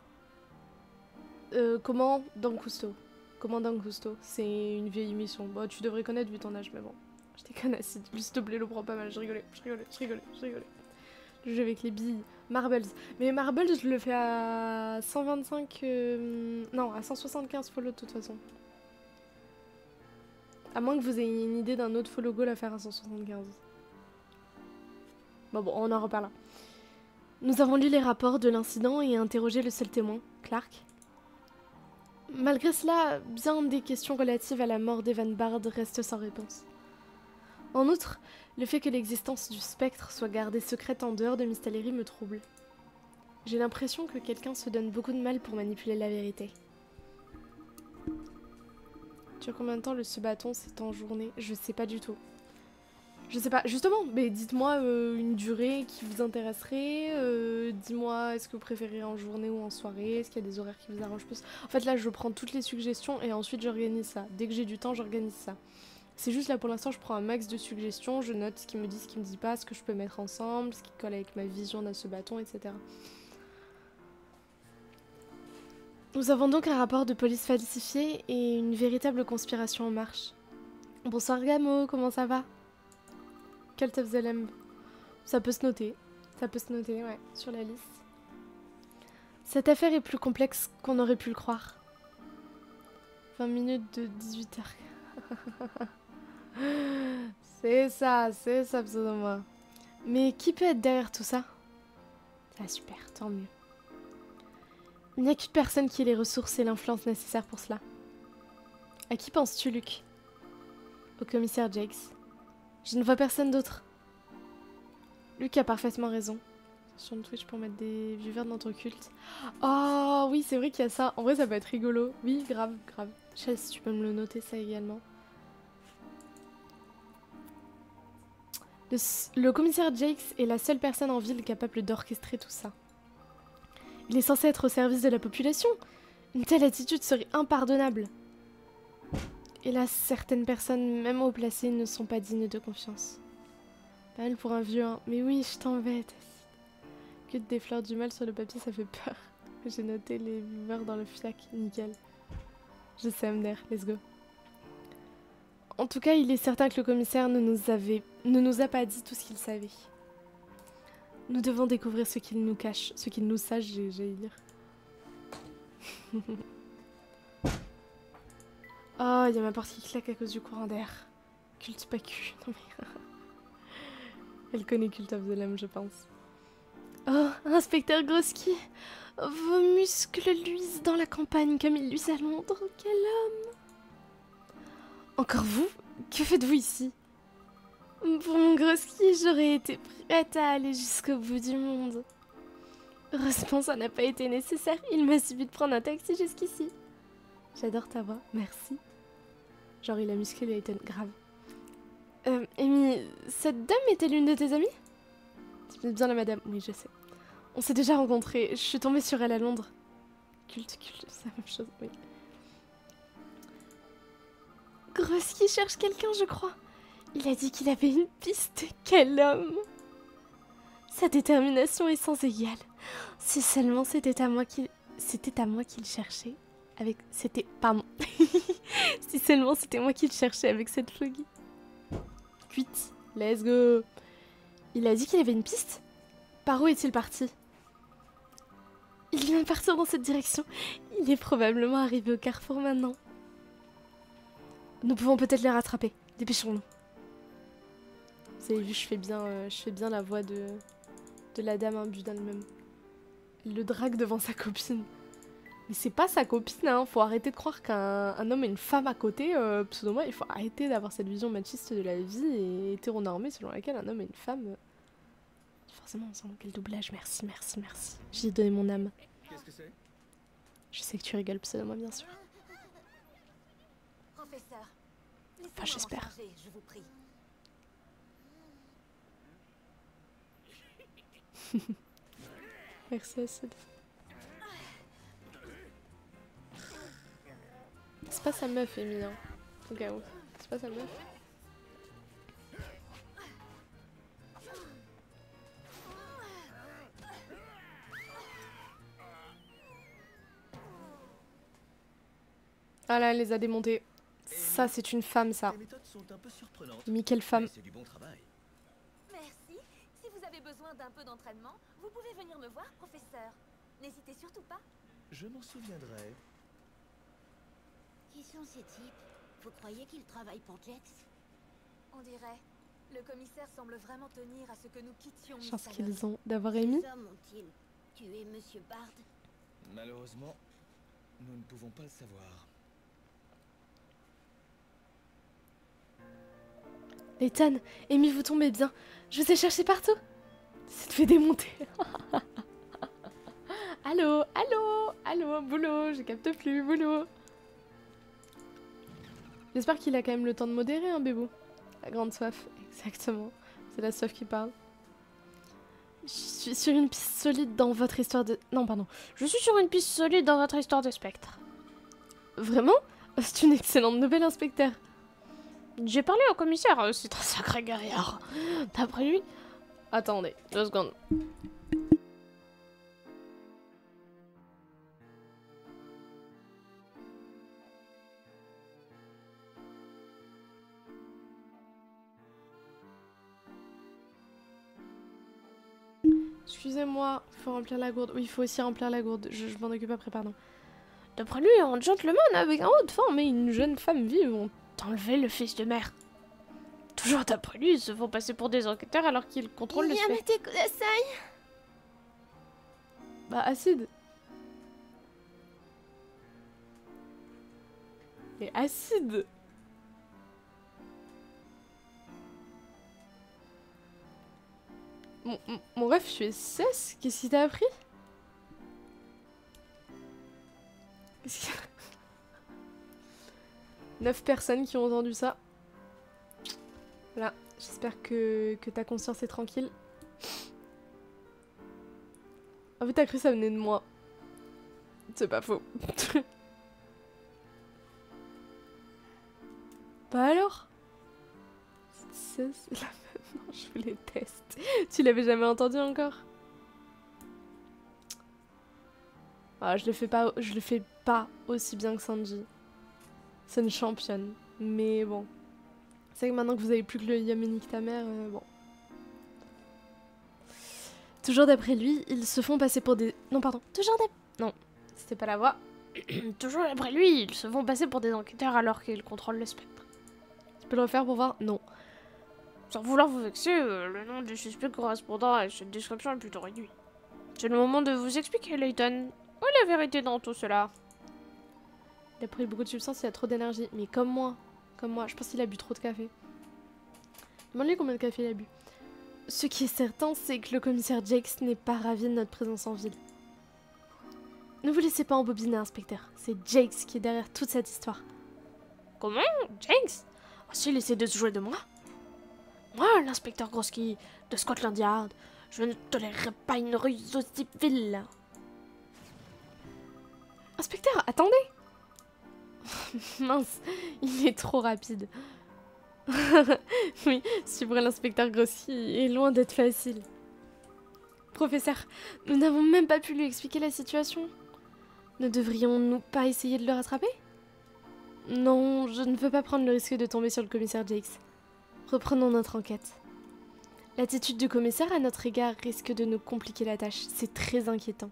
Comment dans Cousteau? Comment dans Cousteau? C'est une vieille émission. Bon, tu devrais connaître vu ton âge, mais bon. Je déconne, s'il te plaît, le prends pas mal. Je rigolais. Le jeu avec les billes. Marbles. Mais Marbles, je le fais à 125... Non, à 175 follow de toute façon. À moins que vous ayez une idée d'un autre follow goal à faire à 175. Bon, on en reparle. Nous avons lu les rapports de l'incident et interrogé le seul témoin, Clark. Malgré cela, bien des questions relatives à la mort d'Evan Bard restent sans réponse. En outre, le fait que l'existence du spectre soit gardée secrète en dehors de Mystery me trouble. J'ai l'impression que quelqu'un se donne beaucoup de mal pour manipuler la vérité. Dure combien de temps le bâton, c'est en journée? Je sais pas du tout. Je sais pas, justement, mais dites-moi une durée qui vous intéresserait, dis-moi est-ce que vous préférez en journée ou en soirée, est-ce qu'il y a des horaires qui vous arrangent plus. En fait là je prends toutes les suggestions et ensuite j'organise ça. Dès que j'ai du temps j'organise ça. C'est juste là pour l'instant je prends un max de suggestions, je note ce qui me dit, ce qui me dit pas, ce que je peux mettre ensemble, ce qui colle avec ma vision d'un bâton, etc. Nous avons donc un rapport de police falsifié et une véritable conspiration en marche. Bonsoir Gamo, comment ça va? Cult of the Lamb. Ça peut se noter. Ouais, sur la liste. Cette affaire est plus complexe qu'on aurait pu le croire. 20 minutes de 18h. C'est ça, absolument. Mais qui peut être derrière tout ça? Ah super, tant mieux. Il n'y a qu'une personne qui ait les ressources et l'influence nécessaires pour cela. À qui penses-tu, Luc? Au commissaire Jakes. Je ne vois personne d'autre. Luc a parfaitement raison. Sur le Twitch pour mettre des viewers dans ton culte. Oh oui, c'est vrai qu'il y a ça. En vrai, ça peut être rigolo. Oui, grave, grave. Chess, tu peux me le noter ça également. Le commissaire Jakes est la seule personne en ville capable d'orchestrer tout ça. Il est censé être au service de la population. Une telle attitude serait impardonnable. Hélas, certaines personnes, même haut placées, ne sont pas dignes de confiance. Pas mal pour un vieux, hein. Mais oui, je t'embête. Que des fleurs du mal sur le papier, ça fait peur. J'ai noté les viewers dans le fiac. Nickel. Je sais, MDR. Let's go. En tout cas, il est certain que le commissaire ne nous a pas dit tout ce qu'il savait. Nous devons découvrir ce qu'il nous cache, ce qu'il nous sache, j'allais dire. Oh, il y a ma porte qui claque à cause du courant d'air. Culte pas cul. Non mais... Elle connaît Cult of the Lamb, je pense. Oh, inspecteur Groski. Vos muscles luisent dans la campagne comme ils luisent à Londres. Quel homme! Encore vous? Que faites-vous ici? Pour mon Groski, j'aurais été prête à aller jusqu'au bout du monde. Heureusement, ça n'a pas été nécessaire. Il m'a suffi de prendre un taxi jusqu'ici. J'adore ta voix, merci. Genre, il a musclé Layton, grave. Amy, cette dame était l'une de tes amies? Tu bien la madame, oui, je sais. On s'est déjà rencontrés, je suis tombée sur elle à Londres. Culte, c'est la même chose, oui. Groski cherche quelqu'un, je crois. Il a dit qu'il avait une piste. Quel homme! Sa détermination est sans égale. Si seulement c'était à moi qu'il cherchait. Pardon. Si seulement c'était moi qui le cherchais avec cette foggy. Cuite. Let's go. Il a dit qu'il avait une piste? Par où est-il parti? Il vient de partir dans cette direction. Il est probablement arrivé au carrefour maintenant. Nous pouvons peut-être les rattraper. Dépêchons-nous. Vous avez vu, je fais bien la voix de la dame imbue d'elle-même. Il le drague devant sa copine. Mais c'est pas sa copine, hein. Faut arrêter de croire qu'un homme et une femme à côté, pseudo il faut arrêter d'avoir cette vision machiste de la vie et hétéronormée selon laquelle un homme et une femme... Forcément ensemble. Quel doublage, merci. J'ai donné mon âme. Qu'est-ce que c'est? Je sais que tu rigoles, pseudo bien sûr. Professeur, Enfin, j'espère. je vous prie. Merci Acid. C'est pas sa meuf, Amy, hein. Au cas où. C'est pas sa meuf. Ah là, elle les a démontés. Ça, c'est une femme, ça. Les méthodes sont un peu surprenantes. Mais quelle femme? Mais c'est du bon travail. Merci. Si vous avez besoin d'un peu d'entraînement, vous pouvez venir me voir, professeur. N'hésitez surtout pas. Je m'en souviendrai. Qui sont ces types? Vous croyez qu'ils travaillent pour Jax? On dirait. Le commissaire semble vraiment tenir à ce que nous quittions Miss Chance Sallow. qu'ils ont d'avoir Amy. Ces hommes ont-ils tué Monsieur Bard? Malheureusement, nous ne pouvons pas le savoir. Layton, Amy, vous tombez bien. Je vous ai cherché partout. Ça te fait démonter. Allô, boulot, je capte plus, boulot. J'espère qu'il a quand même le temps de modérer, hein, bébou. La grande soif, exactement. C'est la soif qui parle. Je suis sur une piste solide dans votre histoire de... Non, pardon. Je suis sur une piste solide dans votre histoire de spectre. Vraiment? C'est une excellente nouvelle, inspecteur. J'ai parlé au commissaire, c'est un sacré gaillard. D'après lui... Attendez, 2 secondes. Excusez-moi, il faut remplir la gourde. Oui, il faut aussi remplir la gourde. Je m'en occupe après, pardon. D'après lui, un gentleman avec un haut de forme et une jeune femme vive ont enlevé le fils de mère. Toujours d'après lui, ils se font passer pour des enquêteurs alors qu'ils contrôlent les faits. Bah, Acide. Et Acide. Mon ref, tu es cesse? Qu'est-ce qui t'a appris? Qu'est-ce qui... 9 personnes qui ont entendu ça. Voilà, j'espère que ta conscience est tranquille. En fait, t'as cru que ça venait de moi. C'est pas faux. Bah alors? C'est la même... Non, je vous les teste. Tu l'avais jamais entendu encore? Ah, je le fais pas aussi bien que Sanji. C'est une championne. Mais bon. C'est que maintenant que vous avez plus que le Yamenique ta mère, bon. Toujours d'après lui, ils se font passer pour des... Non, pardon. Non, c'était pas la voix. Toujours d'après lui, ils se font passer pour des enquêteurs alors qu'ils contrôlent le spectre. Tu peux le refaire pour voir? Non. Sans vouloir vous vexer, le nom du suspect correspondant à cette description est plutôt réduit. C'est le moment de vous expliquer, Layton. Où est la vérité dans tout cela? Il a pris beaucoup de substances, il a trop d'énergie. Mais comme moi, je pense qu'il a bu trop de café. Demande-lui combien de café il a bu. Ce qui est certain, c'est que le commissaire Jakes n'est pas ravi de notre présence en ville. Ne vous laissez pas embobiner, inspecteur. C'est Jakes qui est derrière toute cette histoire. Comment? Jakes? Oh, s'il essaie de se jouer de moi? Moi, l'inspecteur Grosky de Scotland Yard, je ne tolérerai pas une ruse aussi vile. Inspecteur, attendez! Mince, il est trop rapide. Oui, suivre l'inspecteur Grosky est loin d'être facile. Professeur, nous n'avons même pas pu lui expliquer la situation. Ne devrions-nous pas essayer de le rattraper? Non, je ne veux pas prendre le risque de tomber sur le commissaire Jakes. Reprenons notre enquête. L'attitude du commissaire à notre égard risque de nous compliquer la tâche. C'est très inquiétant.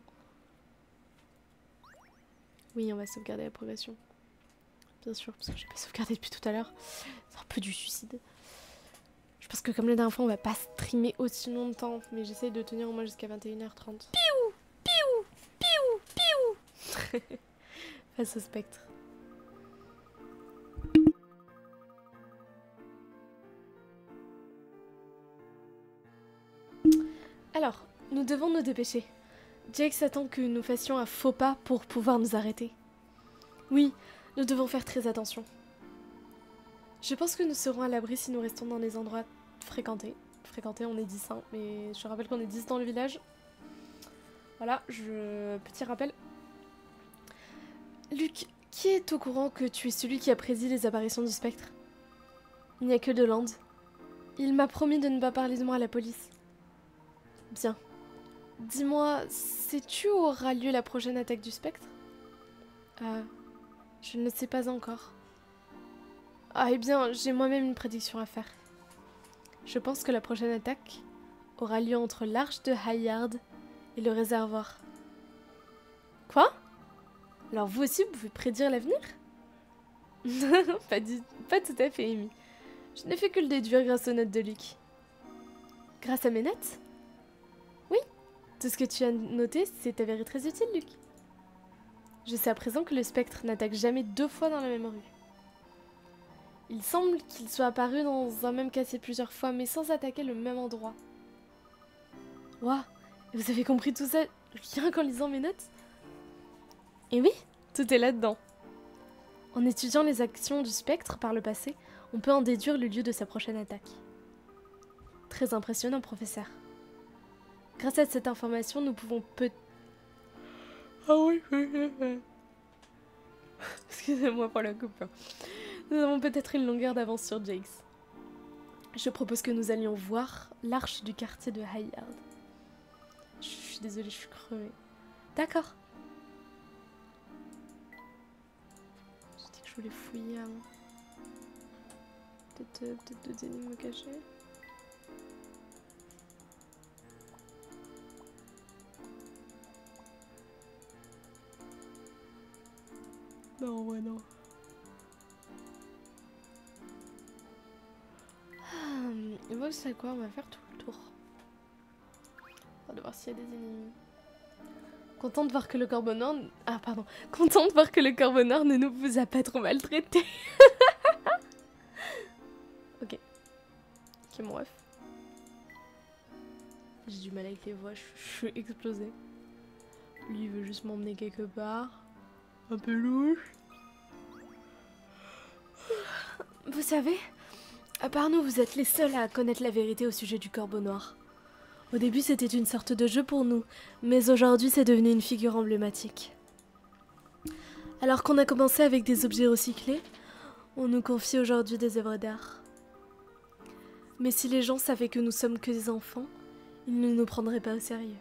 Oui, on va sauvegarder la progression. Bien sûr, parce que j'ai pas sauvegardé depuis tout à l'heure. C'est un peu du suicide. Je pense que comme la dernière fois, on va pas streamer aussi longtemps. Mais j'essaye de tenir au moins jusqu'à 21h30. Piou! Piou! Piou! Piou! Face au spectre. Alors, nous devons nous dépêcher. Jakes attend que nous fassions un faux pas pour pouvoir nous arrêter. Oui, nous devons faire très attention. Je pense que nous serons à l'abri si nous restons dans les endroits fréquentés. Fréquentés, on est 10, hein, mais je rappelle qu'on est 10 dans le village. Voilà, petit rappel. Luke, qui est au courant que tu es celui qui a prédit les apparitions du spectre? Il n'y a que Deland. Il m'a promis de ne pas parler de moi à la police. Bien. Dis-moi, sais-tu où aura lieu la prochaine attaque du spectre? Je ne le sais pas encore. Ah, eh bien, j'ai moi-même une prédiction à faire. Je pense que la prochaine attaque aura lieu entre l'arche de Hayard et le réservoir. Quoi? Alors vous aussi, vous pouvez prédire l'avenir? Pas tout à fait, Amy. Je n'ai fait que le déduire grâce aux notes de Luke. Grâce à mes notes? Oui, tout ce que tu as noté s'est avéré très utile, Luke. Je sais à présent que le spectre n'attaque jamais 2 fois dans la même rue. Il semble qu'il soit apparu dans un même quartier plusieurs fois, mais sans attaquer le même endroit. Waouh, vous avez compris tout ça rien qu'en lisant mes notes? Et oui, tout est là-dedans. En étudiant les actions du spectre par le passé, on peut en déduire le lieu de sa prochaine attaque. Très impressionnant, professeur. Grâce à cette information, nous pouvons Ah oui, excusez-moi pour la coupe. Nous avons peut-être une longueur d'avance sur Jakes. Je propose que nous allions voir l'arche du quartier de Hayard. Je suis désolée, je suis crevée. D'accord. J'ai dit que je voulais fouiller avant. Peut-être deux énigmes cachées. Non, ouais, non. Et moi, c'est quoi? On va faire tout le tour. On va voir s'il y a des énigmes. Content de voir que le corbeau noir... Ah, pardon. Content de voir que le corbeau noir ne nous vous a pas trop maltraité. Ok. Ok, mon ref. J'ai du mal avec les voix, je suis explosée. Lui, il veut juste m'emmener quelque part. Un peu louche. Vous savez, à part nous, vous êtes les seuls à connaître la vérité au sujet du corbeau noir. Au début, c'était une sorte de jeu pour nous, mais aujourd'hui, c'est devenu une figure emblématique. Alors qu'on a commencé avec des objets recyclés, on nous confie aujourd'hui des œuvres d'art. Mais si les gens savaient que nous sommes que des enfants, ils ne nous prendraient pas au sérieux.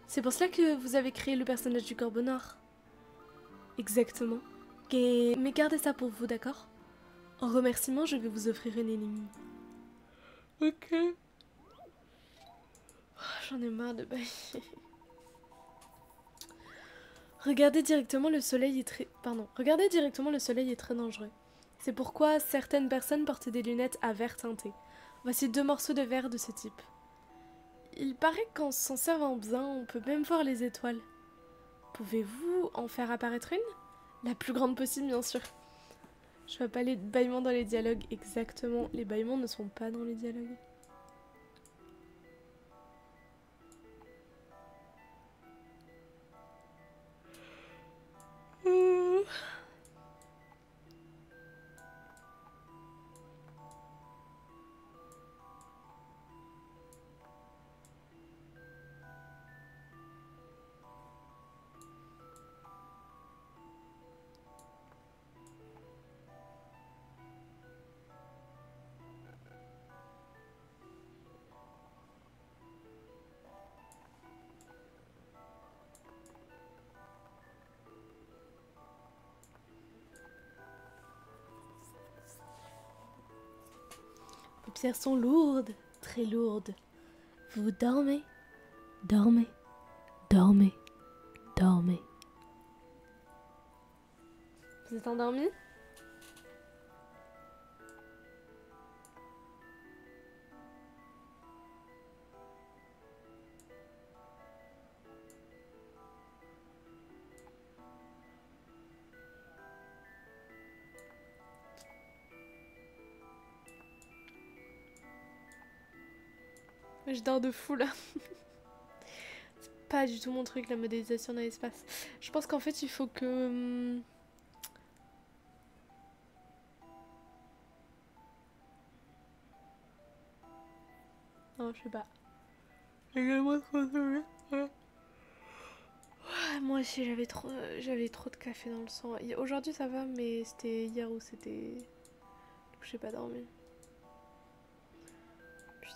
C'est pour cela que vous avez créé le personnage du corbeau noir. Exactement. Mais gardez ça pour vous, d'accord? En remerciement, je vais vous offrir une énigme. Ok. J'en ai marre de bailler. Regardez directement le soleil est très dangereux. C'est pourquoi certaines personnes portent des lunettes à verre teinté. Voici 2 morceaux de verre de ce type. Il paraît qu'en s'en servant bien, on peut même voir les étoiles. Pouvez-vous en faire apparaître une? La plus grande possible, bien sûr. Je vois pas les bâillements dans les dialogues exactement. Les bâillements ne sont pas dans les dialogues. Les paupières sont lourdes, très lourdes. Vous dormez, dormez, dormez, dormez. Vous êtes endormi? Je dors de fou là. C'est pas du tout mon truc, la modélisation dans l'espace. Je pense qu'en fait il faut que... Non, je sais pas. Également trop de... Ouais. Moi aussi j'avais trop de café dans le sang. Aujourd'hui ça va, mais c'était hier où c'était... J'ai pas dormi. Putain,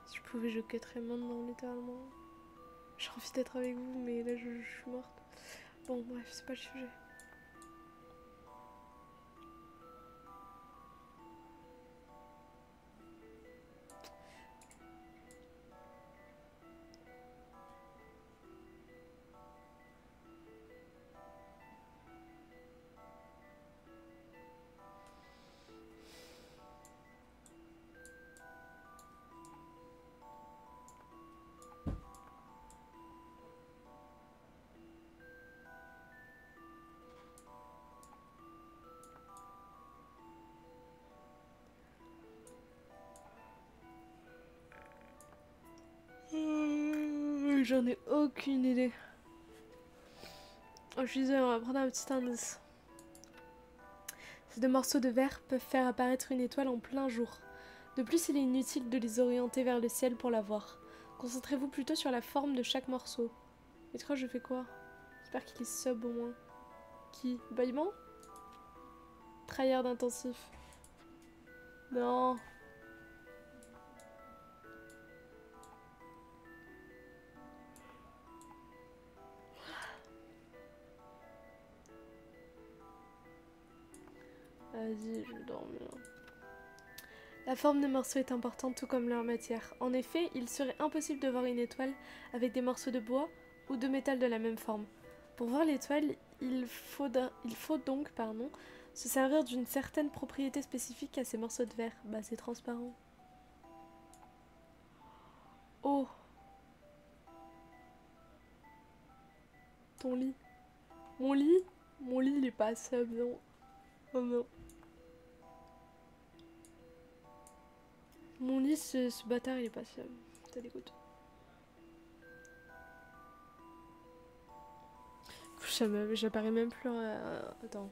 si je pouvais je quitterais maintenant littéralement. J'ai envie d'être avec vous, mais là je suis morte. Bon bref, c'est pas le sujet. J'en ai aucune idée. Oh, je suis désolée, on va prendre un petit indice. Ces 2 morceaux de verre peuvent faire apparaître une étoile en plein jour. De plus, il est inutile de les orienter vers le ciel pour la voir. Concentrez-vous plutôt sur la forme de chaque morceau. Et toi, je fais quoi? J'espère qu'il est sub au moins. Qui? Bâillement? Tryhard intensif. Non. Vas-y, je vais dormir. La forme des morceaux est importante tout comme leur matière. En effet, il serait impossible de voir une étoile avec des morceaux de bois ou de métal de la même forme. Pour voir l'étoile, il faut donc se servir d'une certaine propriété spécifique à ces morceaux de verre. Bah, c'est transparent. Oh! Ton lit. Mon lit? Mon lit, il est pas sub, non. Oh non. Mon lit, ce bâtard, il est pas sub. Ça dégoûte. J'apparais même plus... Attends.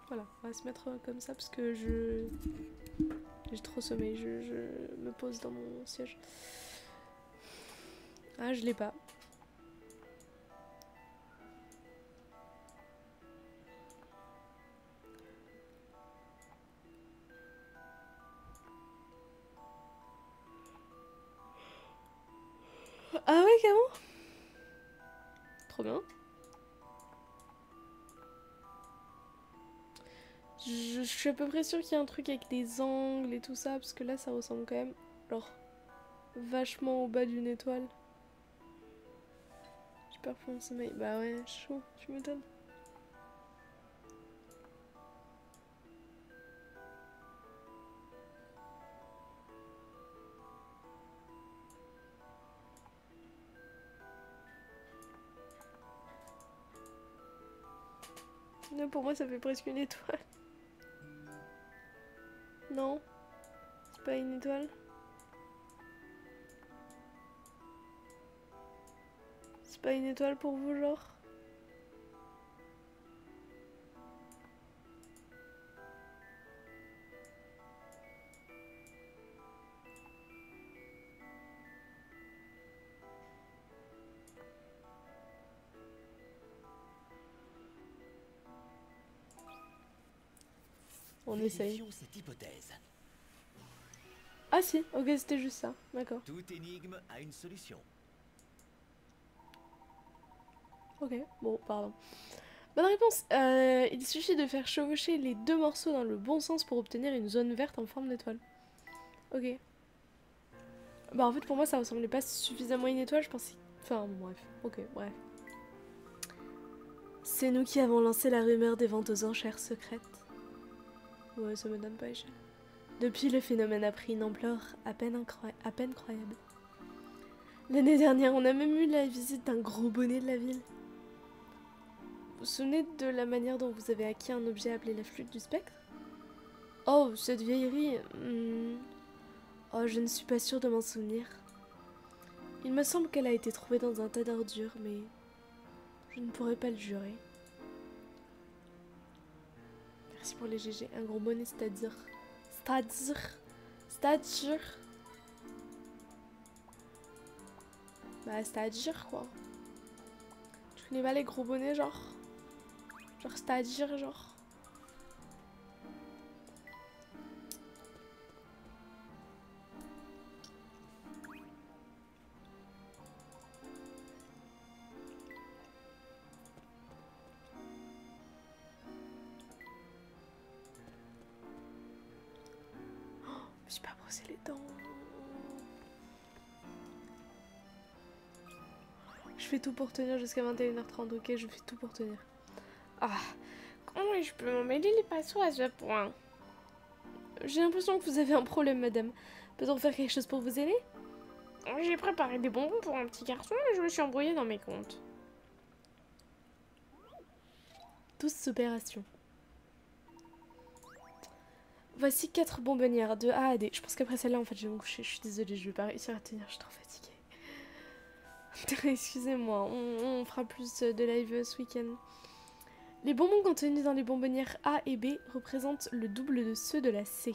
Voilà, on va se mettre comme ça parce que j'ai trop sommeil. Je me pose dans mon siège. Ah, je l'ai pas. Ah ouais, carrément. Trop bien. Je suis à peu près sûre qu'il y a un truc avec des angles et tout ça, parce que là ça ressemble quand même, genre, vachement au bas d'une étoile. J'ai peur pour mon sommeil. Bah ouais, chaud, tu m'étonnes. Là, pour moi ça fait presque une étoile. Non, c'est pas une étoile. C'est pas une étoile pour vous, genre? On essaye. Vérifions cette hypothèse. Ah si, ok, c'était juste ça, d'accord. Toute énigme a une solution. Ok, bon, pardon. Bonne réponse. Il suffit de faire chevaucher les deux morceaux dans le bon sens pour obtenir une zone verte en forme d'étoile. Ok. Bah en fait pour moi ça ressemblait pas suffisamment à une étoile, je pensais... Enfin bref, ok, bref. C'est nous qui avons lancé la rumeur des ventes aux enchères secrètes. Ouais, ça me donne pas cher. Depuis, le phénomène a pris une ampleur à peine croyable. L'année dernière, on a même eu la visite d'un gros bonnet de la ville. Vous vous souvenez de la manière dont vous avez acquis un objet appelé la flûte du spectre? Oh, cette vieillerie... Oh, je ne suis pas sûre de m'en souvenir. Il me semble qu'elle a été trouvée dans un tas d'ordures, mais... je ne pourrais pas le jurer. Merci pour les GG. Un gros bonnet, c'est-à-dire... C'est-à-dire... Bah, c'est-à-dire, quoi. Tu connais pas les gros bonnets, genre? Genre, c'est-à-dire, genre... Je me suis pas brossé les dents. Je fais tout pour tenir jusqu'à 21h30, ok? Je fais tout pour tenir. Ah, comment je peux m'emmêler les pinceaux à ce point? J'ai l'impression que vous avez un problème, madame. Peut-on faire quelque chose pour vous aider? J'ai préparé des bonbons pour un petit garçon et je me suis embrouillée dans mes comptes. Tous opérations. Voici 4 bonbonnières de A à D. Je pense qu'après celle-là, en fait, je vais me coucher. Je suis désolée, je vais pas réussir à tenir, je suis trop fatiguée. Excusez-moi, on fera plus de live ce week-end. Les bonbons contenus dans les bonbonnières A et B représentent le double de ceux de la C.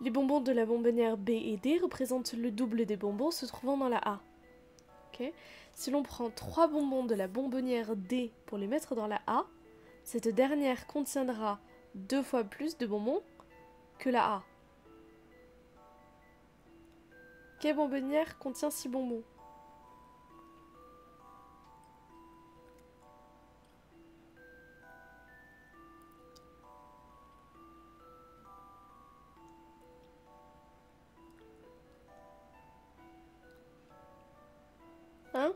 Les bonbons de la bonbonnière B et D représentent le double des bonbons se trouvant dans la A. Okay. Si l'on prend 3 bonbons de la bonbonnière D pour les mettre dans la A, cette dernière contiendra 2 fois plus de bonbons que la A. Quelle bonbonnière contient 6 bonbons? Hein?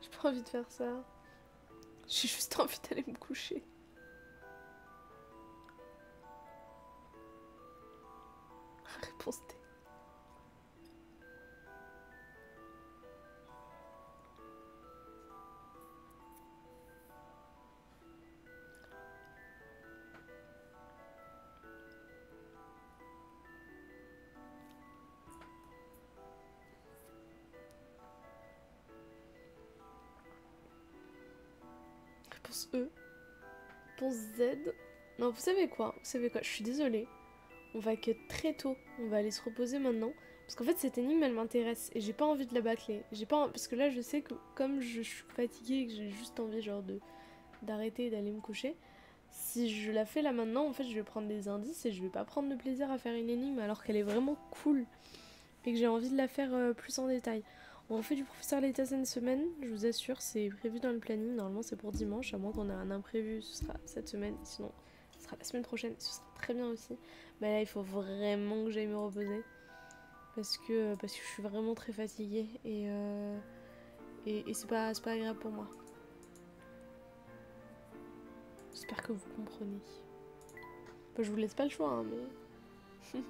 J'ai pas envie de faire ça. J'ai juste envie d'aller me coucher. Réponse D. E. Ponce Z. Non, vous savez quoi? Vous savez quoi? Je suis désolée. On va que très tôt. On va aller se reposer maintenant. Parce qu'en fait, cette énigme, elle m'intéresse. Et j'ai pas envie de la bâcler. Parce que là, je sais que comme je suis fatiguée et que j'ai juste envie, genre, d'arrêter et d'aller me coucher, si je la fais là maintenant, en fait, je vais prendre des indices et je vais pas prendre de plaisir à faire une énigme alors qu'elle est vraiment cool. Et que j'ai envie de la faire plus en détail. On refait du professeur Layton cette semaine, je vous assure, c'est prévu dans le planning. Normalement, c'est pour dimanche, à moins qu'on ait un imprévu, ce sera cette semaine. Sinon, ce sera la semaine prochaine, ce sera très bien aussi. Mais là, il faut vraiment que j'aille me reposer. Parce que je suis vraiment très fatiguée et c'est pas agréable pour moi. J'espère que vous comprenez. Enfin, je vous laisse pas le choix, hein, mais...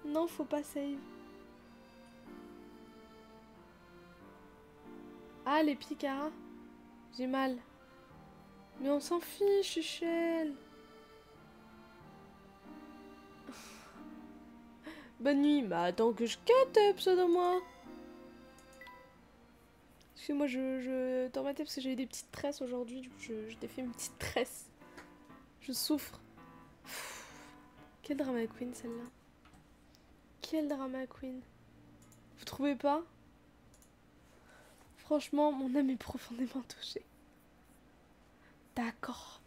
Non, faut pas save. Ah, les picaras. J'ai mal. Mais on s'en fiche, Michel. Bonne nuit. Mais attends que je cut, pseudo-moi. Excuse-moi, je dans ma tête parce que j'ai eu des petites tresses aujourd'hui. Du coup, je t'ai fait une petite tresse. Je souffre. Quel drama queen, celle-là. Quel drama queen. Vous trouvez pas? Franchement, mon âme est profondément touchée. D'accord.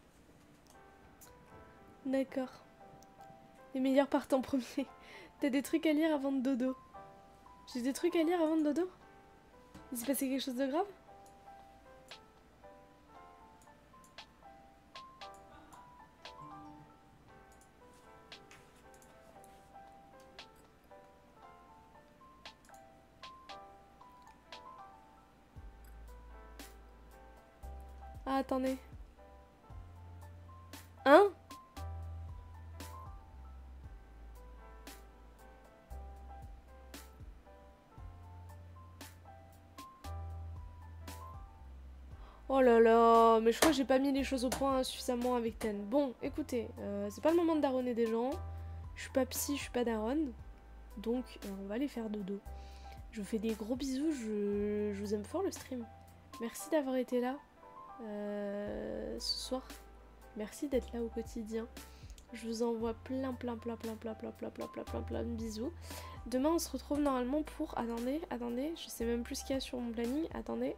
D'accord. Les meilleurs partent en premier. T'as des trucs à lire avant de dodo? J'ai des trucs à lire avant de dodo? Il s'est passé quelque chose de grave? Ah, attendez. Hein? Oh là là, mais je crois que j'ai pas mis les choses au point suffisamment avec Ten. Bon, écoutez, c'est pas le moment de daronner des gens. Je suis pas psy, je suis pas daronne. Donc, on va aller faire dodo. Je vous fais des gros bisous, je vous aime fort le stream. Merci d'avoir été là ce soir. Merci d'être là au quotidien. Je vous envoie plein de bisous. Demain, on se retrouve normalement pour... Attendez, je sais même plus ce qu'il y a sur mon planning. Attendez,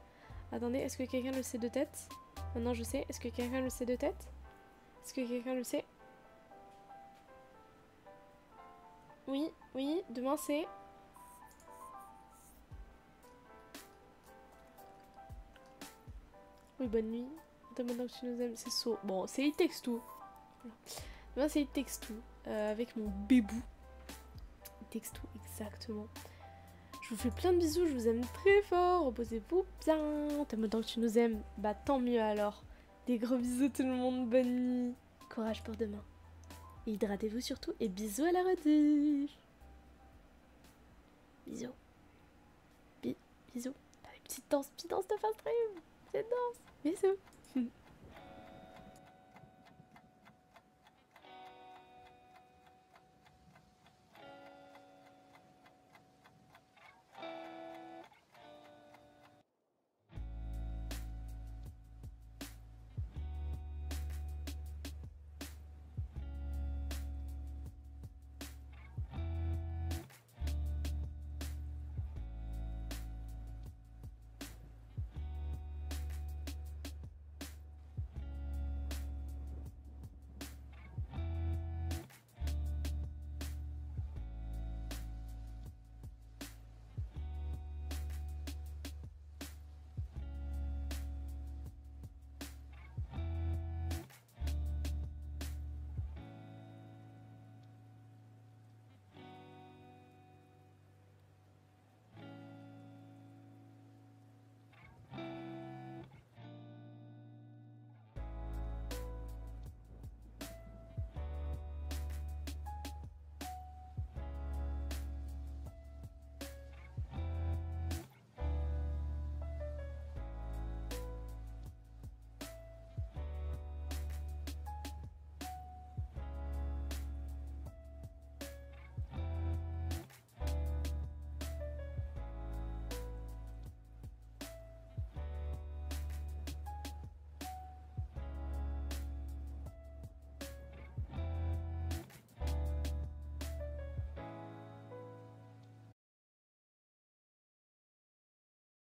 est-ce que quelqu'un le sait de tête? Maintenant, je sais. Est-ce que quelqu'un le sait de tête? Est-ce que quelqu'un le sait? Oui, demain c'est... Oui, bonne nuit. Demande que tu nous aimes, c'est So. Bon, c'est It Takes Two. Voilà. Demain c'est It Takes Two avec mon bébou. It Takes Two, exactement. Je vous fais plein de bisous, je vous aime très fort. Reposez-vous bien. Demande que tu nous aimes, bah tant mieux alors. Des gros bisous tout le monde, bonne nuit. Courage pour demain. Et hydratez-vous surtout et bisous à la rediff. Bisous. Bisous. Allez, petite danse de fin stream. Petite danse. Bisous.